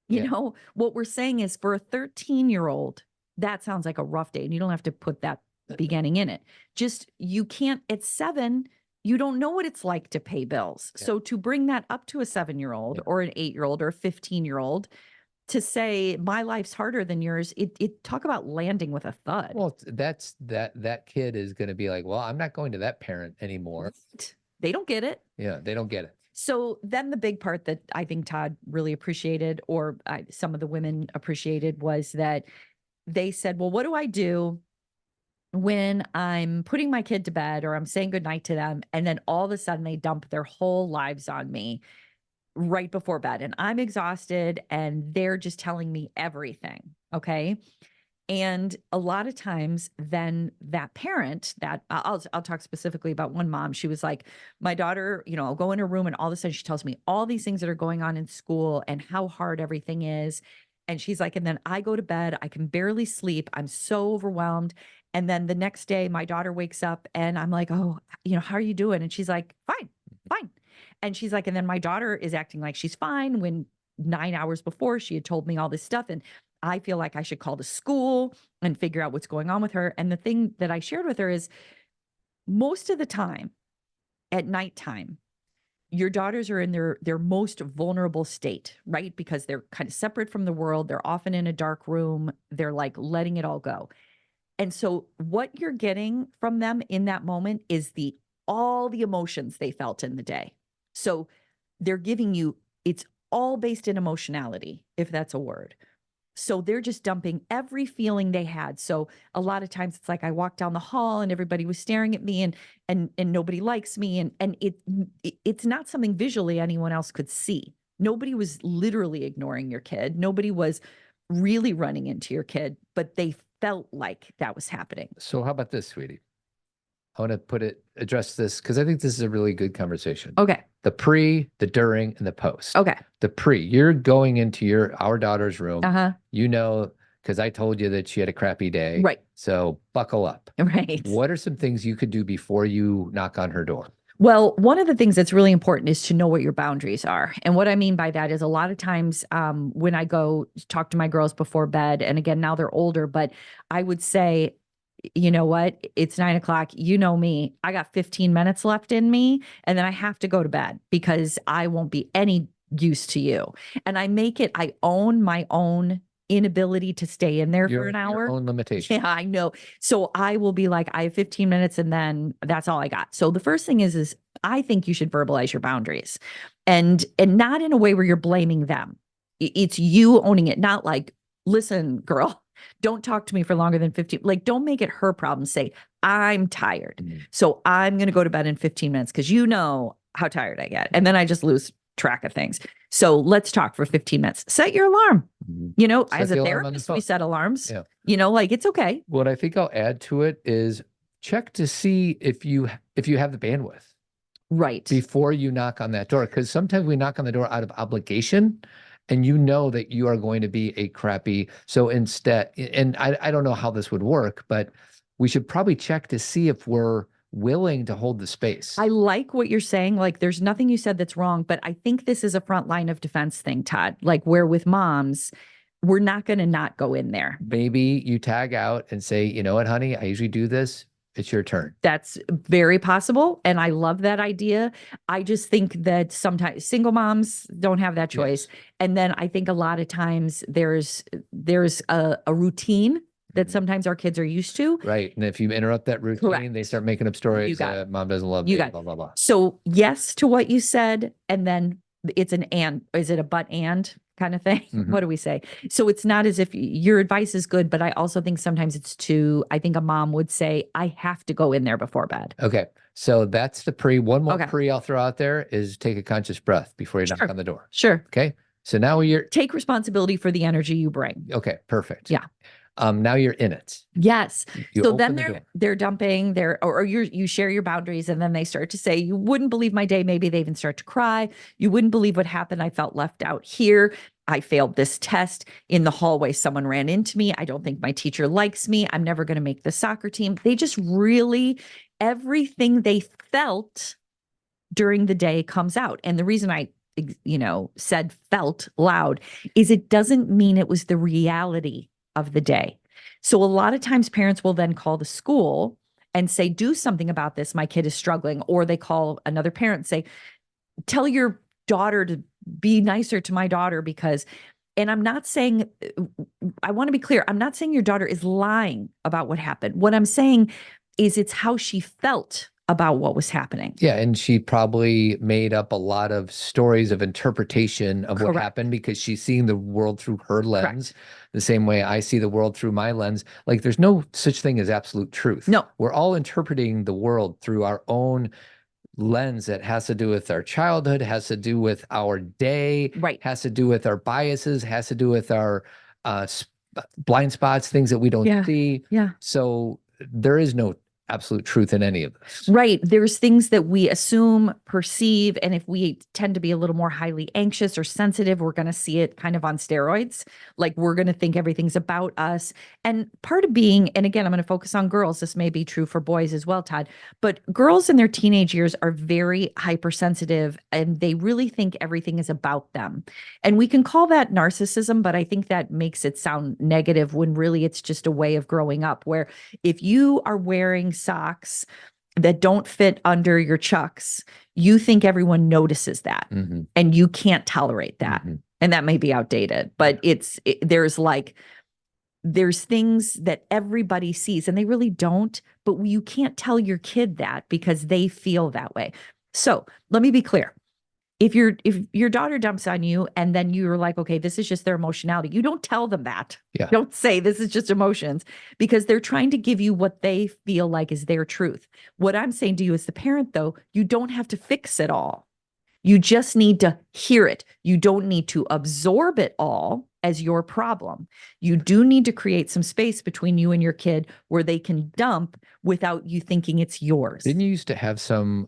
You know, what we're saying is for a 13-year-old, that sounds like a rough day. And you don't have to put that beginning in it. Just, you can't, at 7, you don't know what it's like to pay bills. Yeah. So to bring that up to a 7-year-old or an 8-year-old or a 15-year-old, to say my life's harder than yours, it talk about landing with a thud. Well, that kid is going to be like, well, I'm not going to that parent anymore. They don't get it. Yeah, they don't get it. So then the big part that I think Todd really appreciated, or some of the women appreciated, was that they said, well, what do I do when I'm putting my kid to bed or I'm saying goodnight to them, and then all of a sudden they dump their whole lives on me right before bed, and I'm exhausted and they're just telling me everything. Okay. And a lot of times then that parent, that I'll talk specifically about one mom. She was like, my daughter, I'll go in her room and all of a sudden she tells me all these things that are going on in school and how hard everything is. And she's like, and then I go to bed, I can barely sleep. I'm so overwhelmed. And then the next day my daughter wakes up and I'm like, oh, how are you doing? And she's like, fine. And she's like, and then my daughter is acting like she's fine when 9 hours before she had told me all this stuff. And I feel like I should call the school and figure out what's going on with her. And the thing that I shared with her is most of the time at nighttime, your daughters are in their most vulnerable state, right? Because they're kind of separate from the world. They're often in a dark room. They're like letting it all go. And so what you're getting from them in that moment is all the emotions they felt in the day. So they're giving you, it's all based in emotionality, if that's a word. So they're just dumping every feeling they had. So a lot of times it's like I walked down the hall and everybody was staring at me and nobody likes me. And it's not something visually anyone else could see. Nobody was literally ignoring your kid. Nobody was really running into your kid, but they felt like that was happening. So how about this, sweetie? I want to address this because I think this is a really good conversation. Okay. The pre, the during, and the post. Okay. The pre, you're going into our daughter's room. Uh-huh. You know, because I told you that she had a crappy day. Right. So buckle up. Right. What are some things you could do before you knock on her door? Well, one of the things that's really important is to know what your boundaries are. And what I mean by that is a lot of times when I go talk to my girls before bed, and again, now they're older, but I would say, you know what? It's 9 o'clock. You know me. I got 15 minutes left in me, and then I have to go to bed because I won't be any use to you. And I own my own inability to stay in there for an hour. Your own limitation. Yeah, I know. So I will be like, I have 15 minutes and then that's all I got. So the first thing is I think you should verbalize your boundaries and not in a way where you're blaming them. It's you owning it, not like, listen, girl, don't talk to me for longer than 15. Like, don't make it her problem. Say, I'm tired. Mm-hmm. So I'm going to go to bed in 15 minutes because you know how tired I get. And then I just lose track of things. So let's talk for 15 minutes. Set your alarm. Mm-hmm. You know, Set as a the alarm on the therapist, phone. we set alarms. Yeah. You know, like it's okay. What I think I'll add to it is check to see if you have the bandwidth. Right. Before you knock on that door. Because sometimes we knock on the door out of obligation and you know that you are going to be a crappy. So instead, and I don't know how this would work, but we should probably check to see if we're willing to hold the space. I like what you're saying. Like there's nothing you said that's wrong, but I think this is a front line of defense thing, Todd, like where with moms, we're not going to not go in there. Maybe you tag out and say, you know what, honey, I usually do this. It's your turn. That's very possible. And I love that idea. I just think that sometimes single moms don't have that choice. Yes. And then I think a lot of times there's a routine that sometimes our kids are used to. Right. And if you interrupt that routine, Correct. They start making up stories. You got it. Mom doesn't love You me, got it. blah, blah, blah. So yes to what you said. And then it's an and, is it a but and kind of thing? Mhm. What do we say? So it's not as if your advice is good, but I also think sometimes I think a mom would say, I have to go in there before bed. Okay. So that's the pre. One more Okay. pre I'll throw out there is take a conscious breath before you knock Sure. on the door. Sure. Okay. So now you're, Take responsibility for the energy you bring. okay, perfect. Yeah. Now you're in it. Yes. You So open then the door. they're dumping or you share your boundaries and then they start to say, you wouldn't believe my day. Maybe they even start to cry. You wouldn't believe what happened. I felt left out here. I failed this test in the hallway. Someone ran into me. I don't think my teacher likes me. I'm never going to make the soccer team. They just really, everything they felt during the day comes out. And the reason I said felt loud is it doesn't mean it was the reality of the day. So a lot of times parents will then call the school and say, do something about this. My kid is struggling. Or they call another parent and say, tell your daughter to be nicer to my daughter because, and I'm not saying, I want to be clear. I'm not saying your daughter is lying about what happened. What I'm saying is it's how she felt about what was happening. Yeah. And she probably made up a lot of stories of interpretation of what Correct. happened because she's seeing the world through her lens, the same way I see the world through my lens. Like there's no such thing as absolute truth. No. We're all interpreting the world through our own lens that has to do with our childhood, has to do with our day, Right. has to do with our biases, has to do with our blind spots, things that we don't Yeah. see. Yeah. So there is no absolute truth in any of this. Right. There's things that we assume, perceive, and if we tend to be a little more highly anxious or sensitive, we're going to see it kind of on steroids. Like we're going to think everything's about us. And part of being, and again, I'm going to focus on girls. This may be true for boys as well, Todd, but girls in their teenage years are very hypersensitive and they really think everything is about them. And we can call that narcissism, but I think that makes it sound negative when really it's just a way of growing up where if you are wearing socks that don't fit under your chucks, you think everyone notices that and you can't tolerate that. And that may be outdated, but there's things that everybody sees and they really don't, but you can't tell your kid that because they feel that way. So let me be clear. If your daughter dumps on you and then you're like, okay, this is just their emotionality, you don't tell them that. Yeah. Don't say this is just emotions because they're trying to give you what they feel like is their truth. What I'm saying to you as the parent, though, you don't have to fix it all. You just need to hear it. You don't need to absorb it all as your problem. You do need to create some space between you and your kid where they can dump without you thinking it's yours. Didn't you used to have some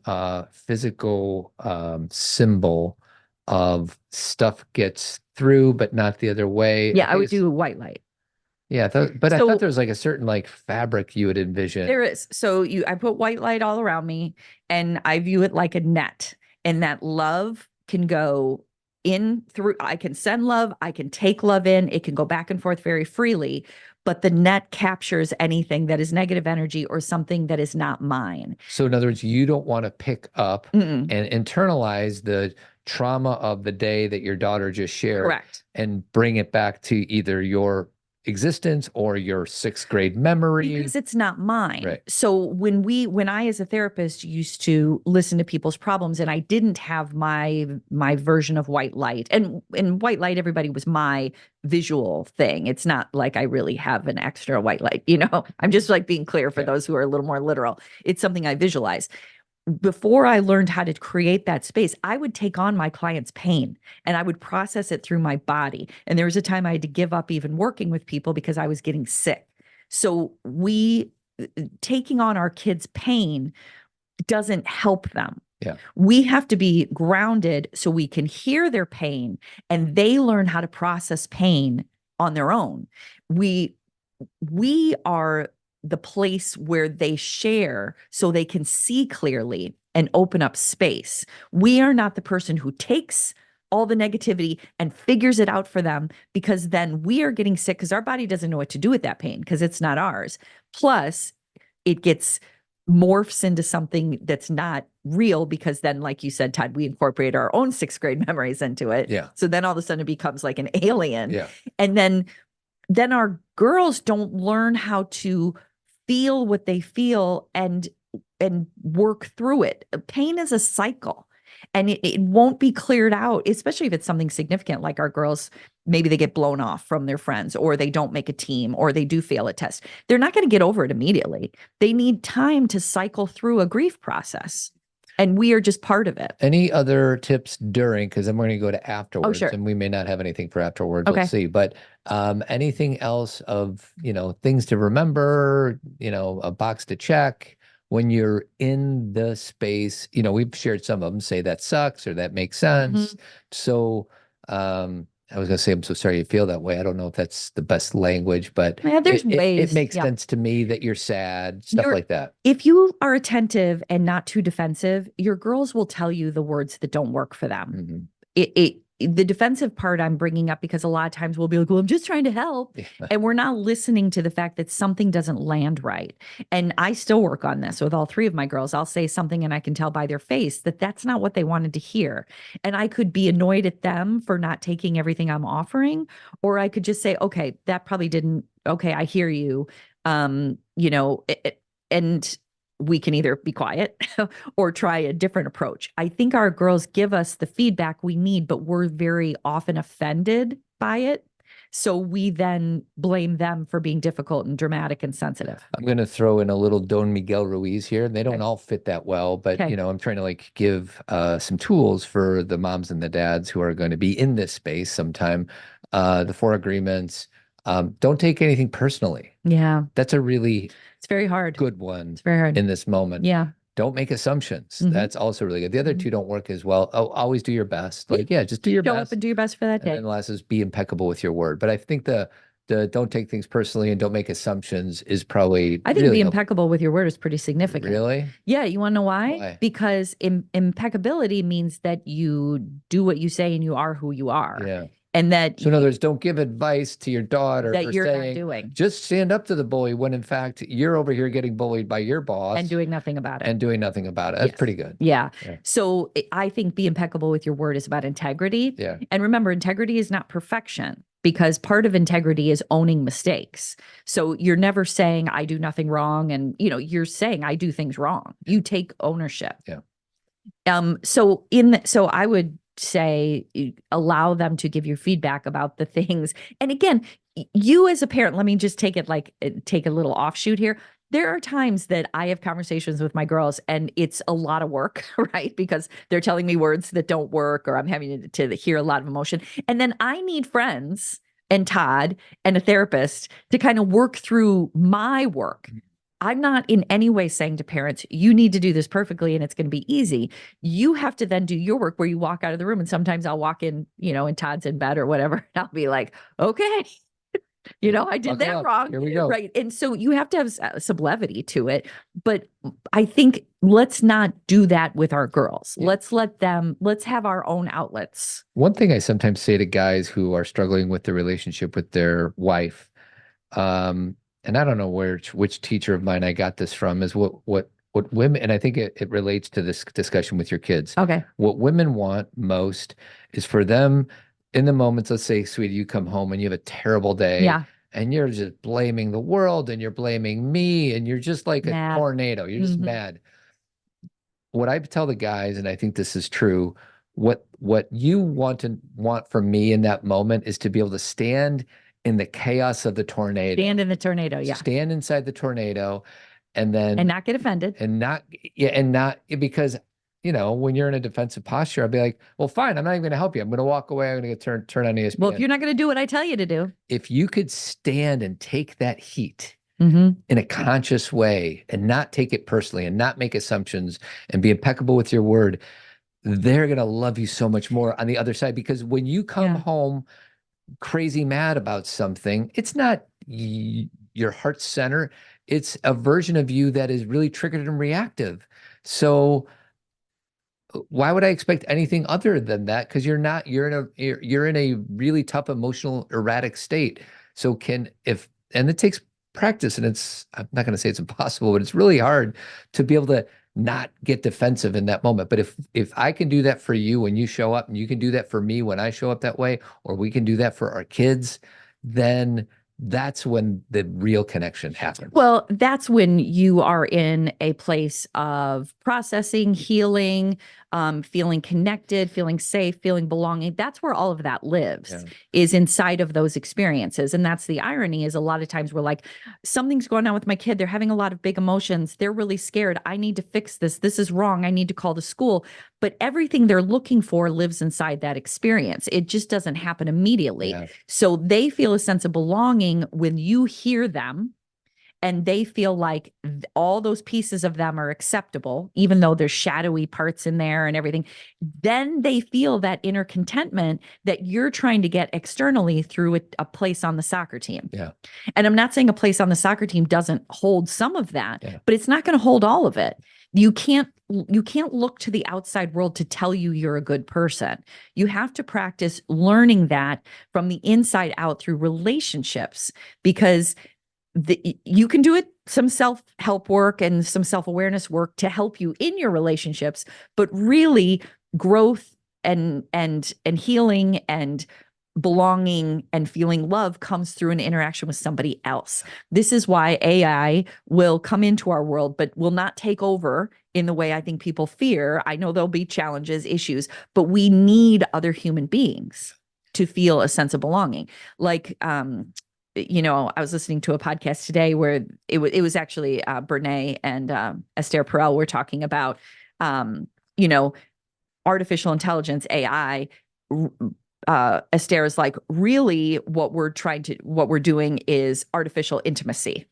physical symbol of stuff gets through, but not the other way? Yeah, I would do white light. Yeah, but I thought there was like a certain like fabric you would envision. There is. So I put white light all around me and I view it like a net. And that love can go in through, I can send love, I can take love in, it can go back and forth very freely, but the net captures anything that is negative energy or something that is not mine. So in other words, you don't want to pick up and internalize the trauma of the day that your daughter just shared. Correct. And bring it back to either your existence or your 6th grade memory. Because it's not mine. Right. So when I as a therapist used to listen to people's problems and I didn't have my version of white light, and white light, everybody was my visual thing. It's not like I really have an extra white light, I'm just like being clear for those who are a little more literal. It's something I visualize. Before I learned how to create that space, I would take on my client's pain and I would process it through my body. And there was a time I had to give up even working with people because I was getting sick. So taking on our kids' pain doesn't help them. Yeah. We have to be grounded so we can hear their pain and they learn how to process pain on their own. We are the place where they share so they can see clearly and open up space. We are not the person who takes all the negativity and figures it out for them because then we are getting sick because our body doesn't know what to do with that pain because it's not ours. Plus, it gets morphs into something that's not real because then, like you said, Todd, we incorporate our own 6th grade memories into it. Yeah. So then all of a sudden it becomes like an alien. Yeah. And then our girls don't learn how to feel what they feel and work through it. Pain is a cycle and it won't be cleared out, especially if it's something significant like our girls, maybe they get blown off from their friends or they don't make a team or they do fail a test. They're not going to get over it immediately. They need time to cycle through a grief process. And we are just part of it. Any other tips during, because then we're going to go to afterwards, sure. and we may not have anything for afterwards. Okay. Let's see. But anything else of, things to remember, a box to check when you're in the space, we've shared some of them, say that sucks or that makes sense. So I was going to say, I'm so sorry you feel that way. I don't know if that's the best language, but there's ways. It makes sense to me that you're sad, stuff like that. If you are attentive and not too defensive, your girls will tell you the words that don't work for them. The defensive part I'm bringing up because a lot of times we'll be like, well, I'm just trying to help. Yeah. And we're not listening to the fact that something doesn't land right. And I still work on this with all 3 of my girls. I'll say something and I can tell by their face that that's not what they wanted to hear. And I could be annoyed at them for not taking everything I'm offering, or I could just say, okay, that probably didn't, okay, I hear you. And we can either be quiet or try a different approach. I think our girls give us the feedback we need, but we're very often offended by it. So we then blame them for being difficult and dramatic and sensitive. I'm going to throw in a little Don Miguel Ruiz here. They don't all fit that well, but I'm trying to give some tools for the moms and the dads who are going to be in this space sometime. The 4 agreements, Don't take anything personally. Yeah. That's a really It's very hard. good one It's very hard. in this moment. Yeah. Don't make assumptions. Mhm. That's also really good. The other two don't work as well. Oh, always do your best. Like, yeah, just do your Show best. up and do your best for that And day. then the last is be impeccable with your word. But I think the don't take things personally and don't make assumptions is probably I think really be helpful. impeccable with your word is pretty significant. Really? Yeah. You want to know why? Why? Because impeccability means that you do what you say and you are who you are. Yeah. And that So in other words, don't give advice to your daughter that for you're not saying, doing just stand up to the bully when in fact you're over here getting bullied by your boss and doing nothing about it. and doing nothing about it. That's Yes. pretty good. Yeah. Yeah. So I think be impeccable with your word is about integrity. Yeah. And remember, integrity is not perfection, because part of integrity is owning mistakes. So you're never saying I do nothing wrong, and you're saying I do things wrong. You take ownership. Yeah. So I would say allow them to give you feedback about the things. And again, you as a parent, let me just take a little offshoot here. There are times that I have conversations with my girls and it's a lot of work, right? Because they're telling me words that don't work, or I'm having to hear a lot of emotion. And then I need friends and Todd and a therapist to kind of work through my work. I'm not in any way saying to parents, you need to do this perfectly and it's going to be easy. You have to then do your work where you walk out of the room. And sometimes I'll walk in, and Todd's in bed or whatever. And I'll be like, okay, I did Buckle that up. wrong. Here we go. Right. And so you have to have some levity to it. But I think let's not do that with our girls. Yeah. Let's have our own outlets. One thing I sometimes say to guys who are struggling with the relationship with their wife, and I don't know which teacher of mine I got this from, is what women, and I think it relates to this discussion with your kids. Okay. What women want most is for them in the moments, let's say, sweetie, you come home and you have a terrible day. Yeah. And you're just blaming the world and you're blaming me and you're just like Mad. a tornado. You're just Mhm. mad. What I tell the guys, and I think this is true, what you want from me in that moment is to be able to stand in the chaos of the tornado. Stand in the tornado. Yeah. Stand inside the tornado and then And not get offended. and not because when you're in a defensive posture, I'll be like, well, fine, I'm not even going to help you. I'm going to walk away. I'm going to turn on ESPN. Well, if you're not going to do what I tell you to do. If you could stand and take that heat Mm-hmm. in a conscious way and not take it personally and not make assumptions and be impeccable with your word, they're going to love you so much more on the other side. Because when you come home crazy mad about something, it's not your heart's center. It's a version of you that is really triggered and reactive. So why would I expect anything other than that? Because you're in a really tough, emotional, erratic state. So and it takes practice, and I'm not going to say it's impossible, but it's really hard to be able to not get defensive in that moment. But if I can do that for you when you show up, and you can do that for me when I show up that way, or we can do that for our kids, then that's when the real connection happens. Well, that's when you are in a place of processing, healing, feeling connected, feeling safe, feeling belonging. That's where all of that lives, is inside of those experiences. And that's the irony, is a lot of times we're like, something's going on with my kid. They're having a lot of big emotions. They're really scared. I need to fix this. This is wrong. I need to call the school. But everything they're looking for lives inside that experience. It just doesn't happen immediately. Yeah. So they feel a sense of belonging when you hear them, and they feel like all those pieces of them are acceptable, even though there's shadowy parts in there and everything. Then they feel that inner contentment that you're trying to get externally through a place on the soccer team. Yeah. And I'm not saying a place on the soccer team doesn't hold some of that, but it's not going to hold all of it. You can't look to the outside world to tell you you're a good person. You have to practice learning that from the inside out through relationships, because you can do it, some self-help work and some self-awareness work to help you in your relationships, but really growth and healing and belonging and feeling love comes through an interaction with somebody else. This is why AI will come into our world, but will not take over in the way I think people fear. I know there'll be challenges, issues, but we need other human beings to feel a sense of belonging. Like, I was listening to a podcast today where it was actually Brene and Esther Perel were talking about, artificial intelligence, AI, Esther is like, really what we're doing is artificial intimacy.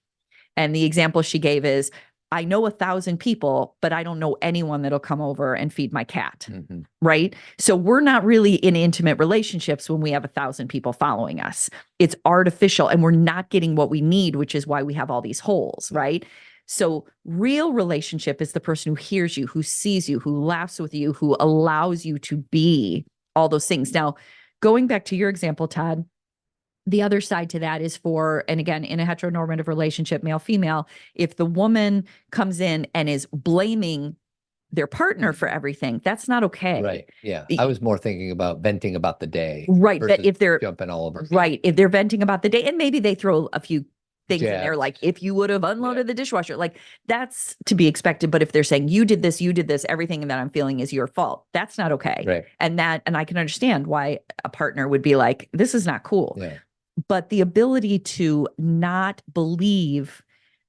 And the example she gave is, I know 1,000 people, but I don't know anyone that'll come over and feed my cat. Mm-hmm. Right. So we're not really in intimate relationships when we have 1,000 people following us. It's artificial and we're not getting what we need, which is why we have all these holes. Right. So real relationship is the person who hears you, who sees you, who laughs with you, who allows you to be all those things. Now, going back to your example, Todd, the other side to that is and again, in a heteronormative relationship, male, female, if the woman comes in and is blaming their partner for everything, that's not okay. Right. Yeah. I was more thinking about venting about the day. Right. But if they're jumping all over. Right. If they're venting about the day, and maybe they throw a few things in there, like, if you would have unloaded the dishwasher, like, that's to be expected. But if they're saying you did this, everything that I'm feeling is your fault, that's not okay. Right. And I can understand why a partner would be like, this is not cool. Yeah. But the ability to not believe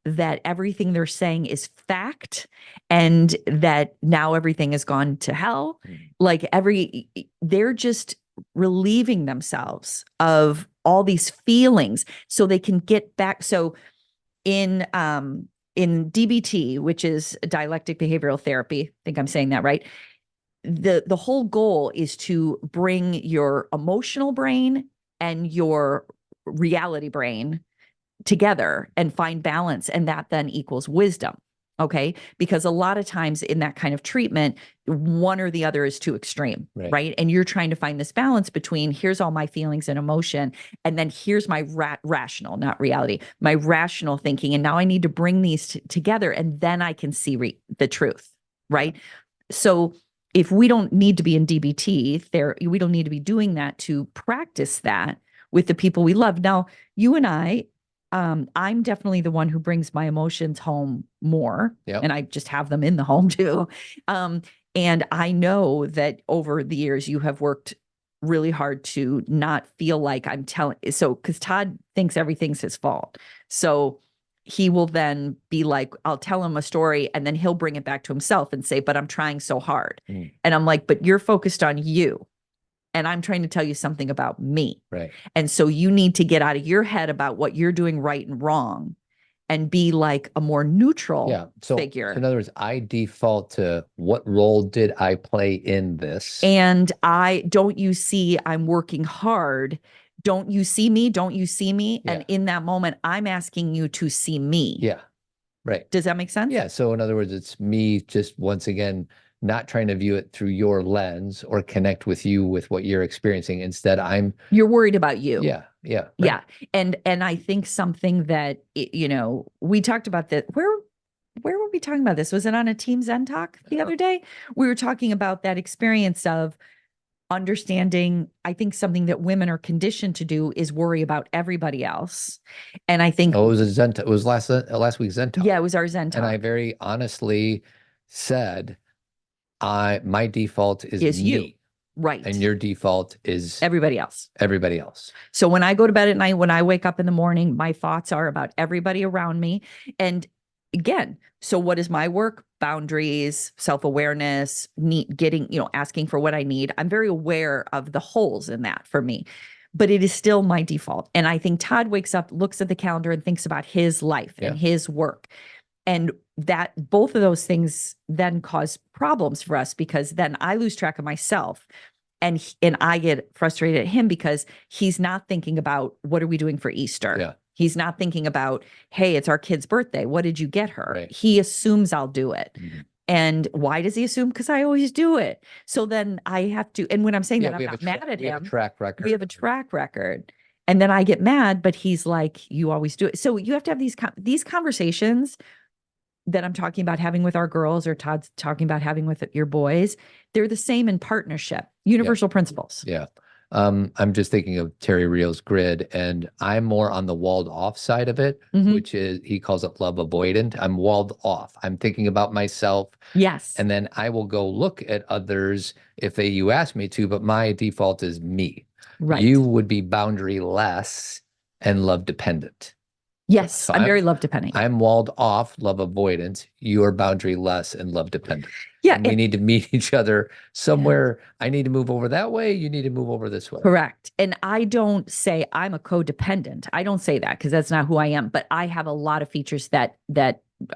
that everything they're saying is fact and that now everything has gone to hell, they're just relieving themselves of all these feelings so they can get back. So in DBT, which is dialectic behavioral therapy, I think I'm saying that right, the whole goal is to bring your emotional brain and your reality brain together and find balance. And that then equals wisdom. Okay. Because a lot of times in that kind of treatment, one or the other is too extreme. Right. And you're trying to find this balance between here's all my feelings and emotion. And then here's my rational, not reality, my rational thinking. And now I need to bring these together and then I can see the truth. Right. So if we don't need to be in DBT, we don't need to be doing that to practice that with the people we love. Now, you and I'm definitely the one who brings my emotions home more, and I just have them in the home too. And I know that over the years you have worked really hard to not feel like I'm because Todd thinks everything's his fault. So he will then be like, I'll tell him a story and then he'll bring it back to himself and say, but I'm trying so hard. Mm. And I'm like, but you're focused on you. And I'm trying to tell you something about me. Right. And so you need to get out of your head about what you're doing right and wrong and be like a more neutral figure. So in other words, I default to what role did I play in this? And don't you see I'm working hard? Don't you see me? Don't you see me? Yeah. And in that moment, I'm asking you to see me. Yeah. Right. Does that make sense? Yeah. So in other words, it's me just once again not trying to view it through your lens or connect with you with what you're experiencing. Instead, you're worried about you. Yeah. Yeah. Right. Yeah. And I think something that, we talked about that. Where were we talking about this? Was it on a Team Zen talk the other day? We were talking about that experience of understanding. I think something that women are conditioned to do is worry about everybody else. And I think it was a Zen. It was last week's Zen talk. Yeah, it was our Zen talk. And I very honestly said, my default is me. You. Right. And your default is everybody else. Everybody else. So when I go to bed at night, when I wake up in the morning, my thoughts are about everybody around me. And again, so what is my work? Boundaries, self-awareness, asking for what I need. I'm very aware of the holes in that for me, but it is still my default. And I think Todd wakes up, looks at the calendar and thinks about his life and his work. And that both of those things then cause problems for us because then I lose track of myself and I get frustrated at him because he's not thinking about what are we doing for Easter? Yeah. He's not thinking about, hey, it's our kid's birthday. What did you get her? Right. He assumes I'll do it. Mm-hmm. And why does he assume? Because I always do it. So then I have to, and when I'm saying that, I'm not mad at him. We have a track record. We have a track record. And then I get mad, but he's like, you always do it. So you have to have these conversations that I'm talking about having with our girls or Todd's talking about having with your boys. They're the same in partnership, universal principles. Yeah. I'm just thinking of Terry Real's grid, and I'm more on the walled off side of it, which is, he calls it love avoidant. I'm walled off. I'm thinking about myself. Yes. And then I will go look at others if you ask me to, but my default is me. Right. You would be boundary less and love dependent. Yes, So I'm very love dependent. I'm walled off, love avoidant. You're boundary less and love dependent. Yeah, And we need to meet each other somewhere. I need to move over that way. You need to move over this way. correct. And I don't say I'm a codependent. I don't say that because that's not who I am. But I have a lot of features that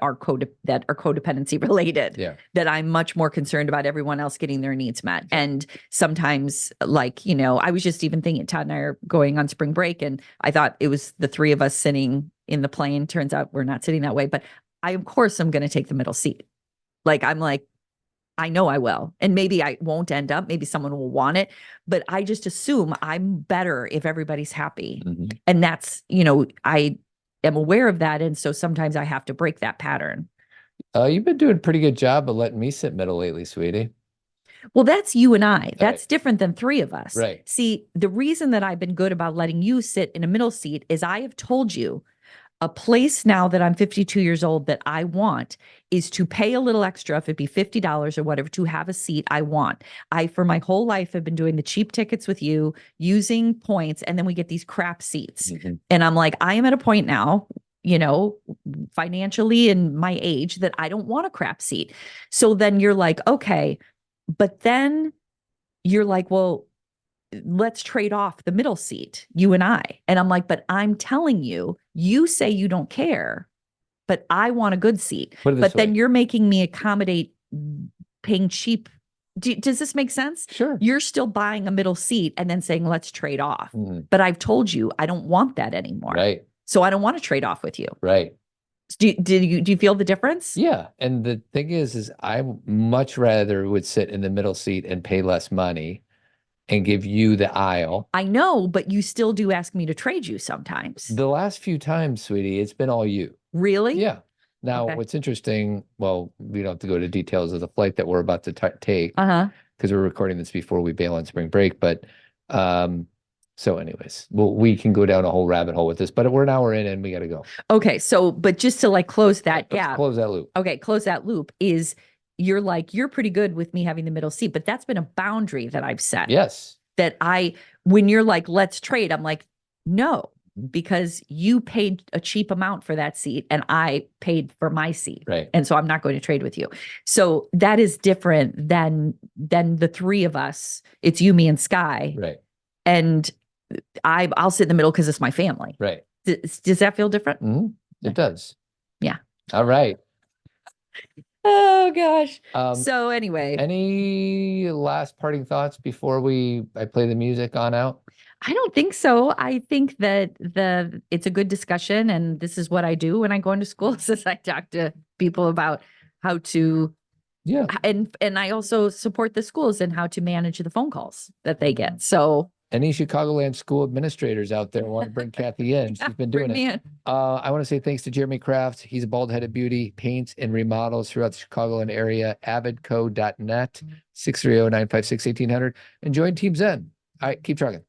are codependency related. Yeah. That I'm much more concerned about everyone else getting their needs met. And sometimes, like, I was just even thinking, Todd and I are going on spring break, and I thought it was the three of us sitting in the plane. Turns out we're not sitting that way. But of course, I'm going to take the middle seat. I'm like, I know I will. And maybe I won't end up, maybe someone will want it, but I just assume I'm better if everybody's happy. Mm-hmm. And that's, I am aware of that. And so sometimes I have to break that pattern. You've been doing a pretty good job of letting me sit middle lately, sweetie. Well, that's you and I. That's different than three of us. Right. See, the reason that I've been good about letting you sit in a middle seat is I have told you a place now that I'm 52 years old that I want is to pay a little extra, if it be $50 or whatever, to have a seat I want. I, for my whole life, have been doing the cheap tickets with you, using points, and then we get these crap seats. Mm-hmm. And I'm like, I am at a point now, financially and my age, that I don't want a crap seat. So then you're like, okay, but then you're like, well, let's trade off the middle seat, you and I. And I'm like, but I'm telling you, you say you don't care, but I want a good seat. But then you're making me accommodate paying cheap. Does this make sense? Sure. You're still buying a middle seat and then saying, let's trade off. Mm-hmm. But I've told you, I don't want that anymore. Right. So I don't want to trade off with you. Right. Do you feel the difference? Yeah. And the thing is I much rather would sit in the middle seat and pay less money and give you the aisle. I know, but you still do ask me to trade you sometimes. The last few times, sweetie, it's been all you. Really? Yeah. Now, what's interesting, well, we don't have to go to details of the flight that we're about to take because we're recording this before we bail on spring break. But so anyways, we can go down a whole rabbit hole with this, but we're an hour in and we got to go. Okay. So, but just to close that gap. Close that loop. Okay. Close that loop is you're like, you're pretty good with me having the middle seat, but that's been a boundary that I've set. Yes. That when you're like, let's trade, I'm like, no, because you paid a cheap amount for that seat and I paid for my seat. Right. And so I'm not going to trade with you. So that is different than the three of us. It's you, me, and Sky. Right. And I'll sit in the middle because it's my family. Right. Does that feel different? Mm-hmm. It does. Yeah. All right. Oh gosh. So anyway, any last parting thoughts before I play the music on out? I don't think so. I think that it's a good discussion, and this is what I do when I go into schools is I talk to people about how to, and I also support the schools and how to manage the phone calls that they get. So any Chicagoland school administrators out there want to bring Cathy in? She's been doing it. I want to say thanks to Jeremy Kraft. He's a bald-headed beauty, paints and remodels throughout the Chicagoland area. Avidco.net, 630-956-1800. And join Team Zen. All right, keep trucking.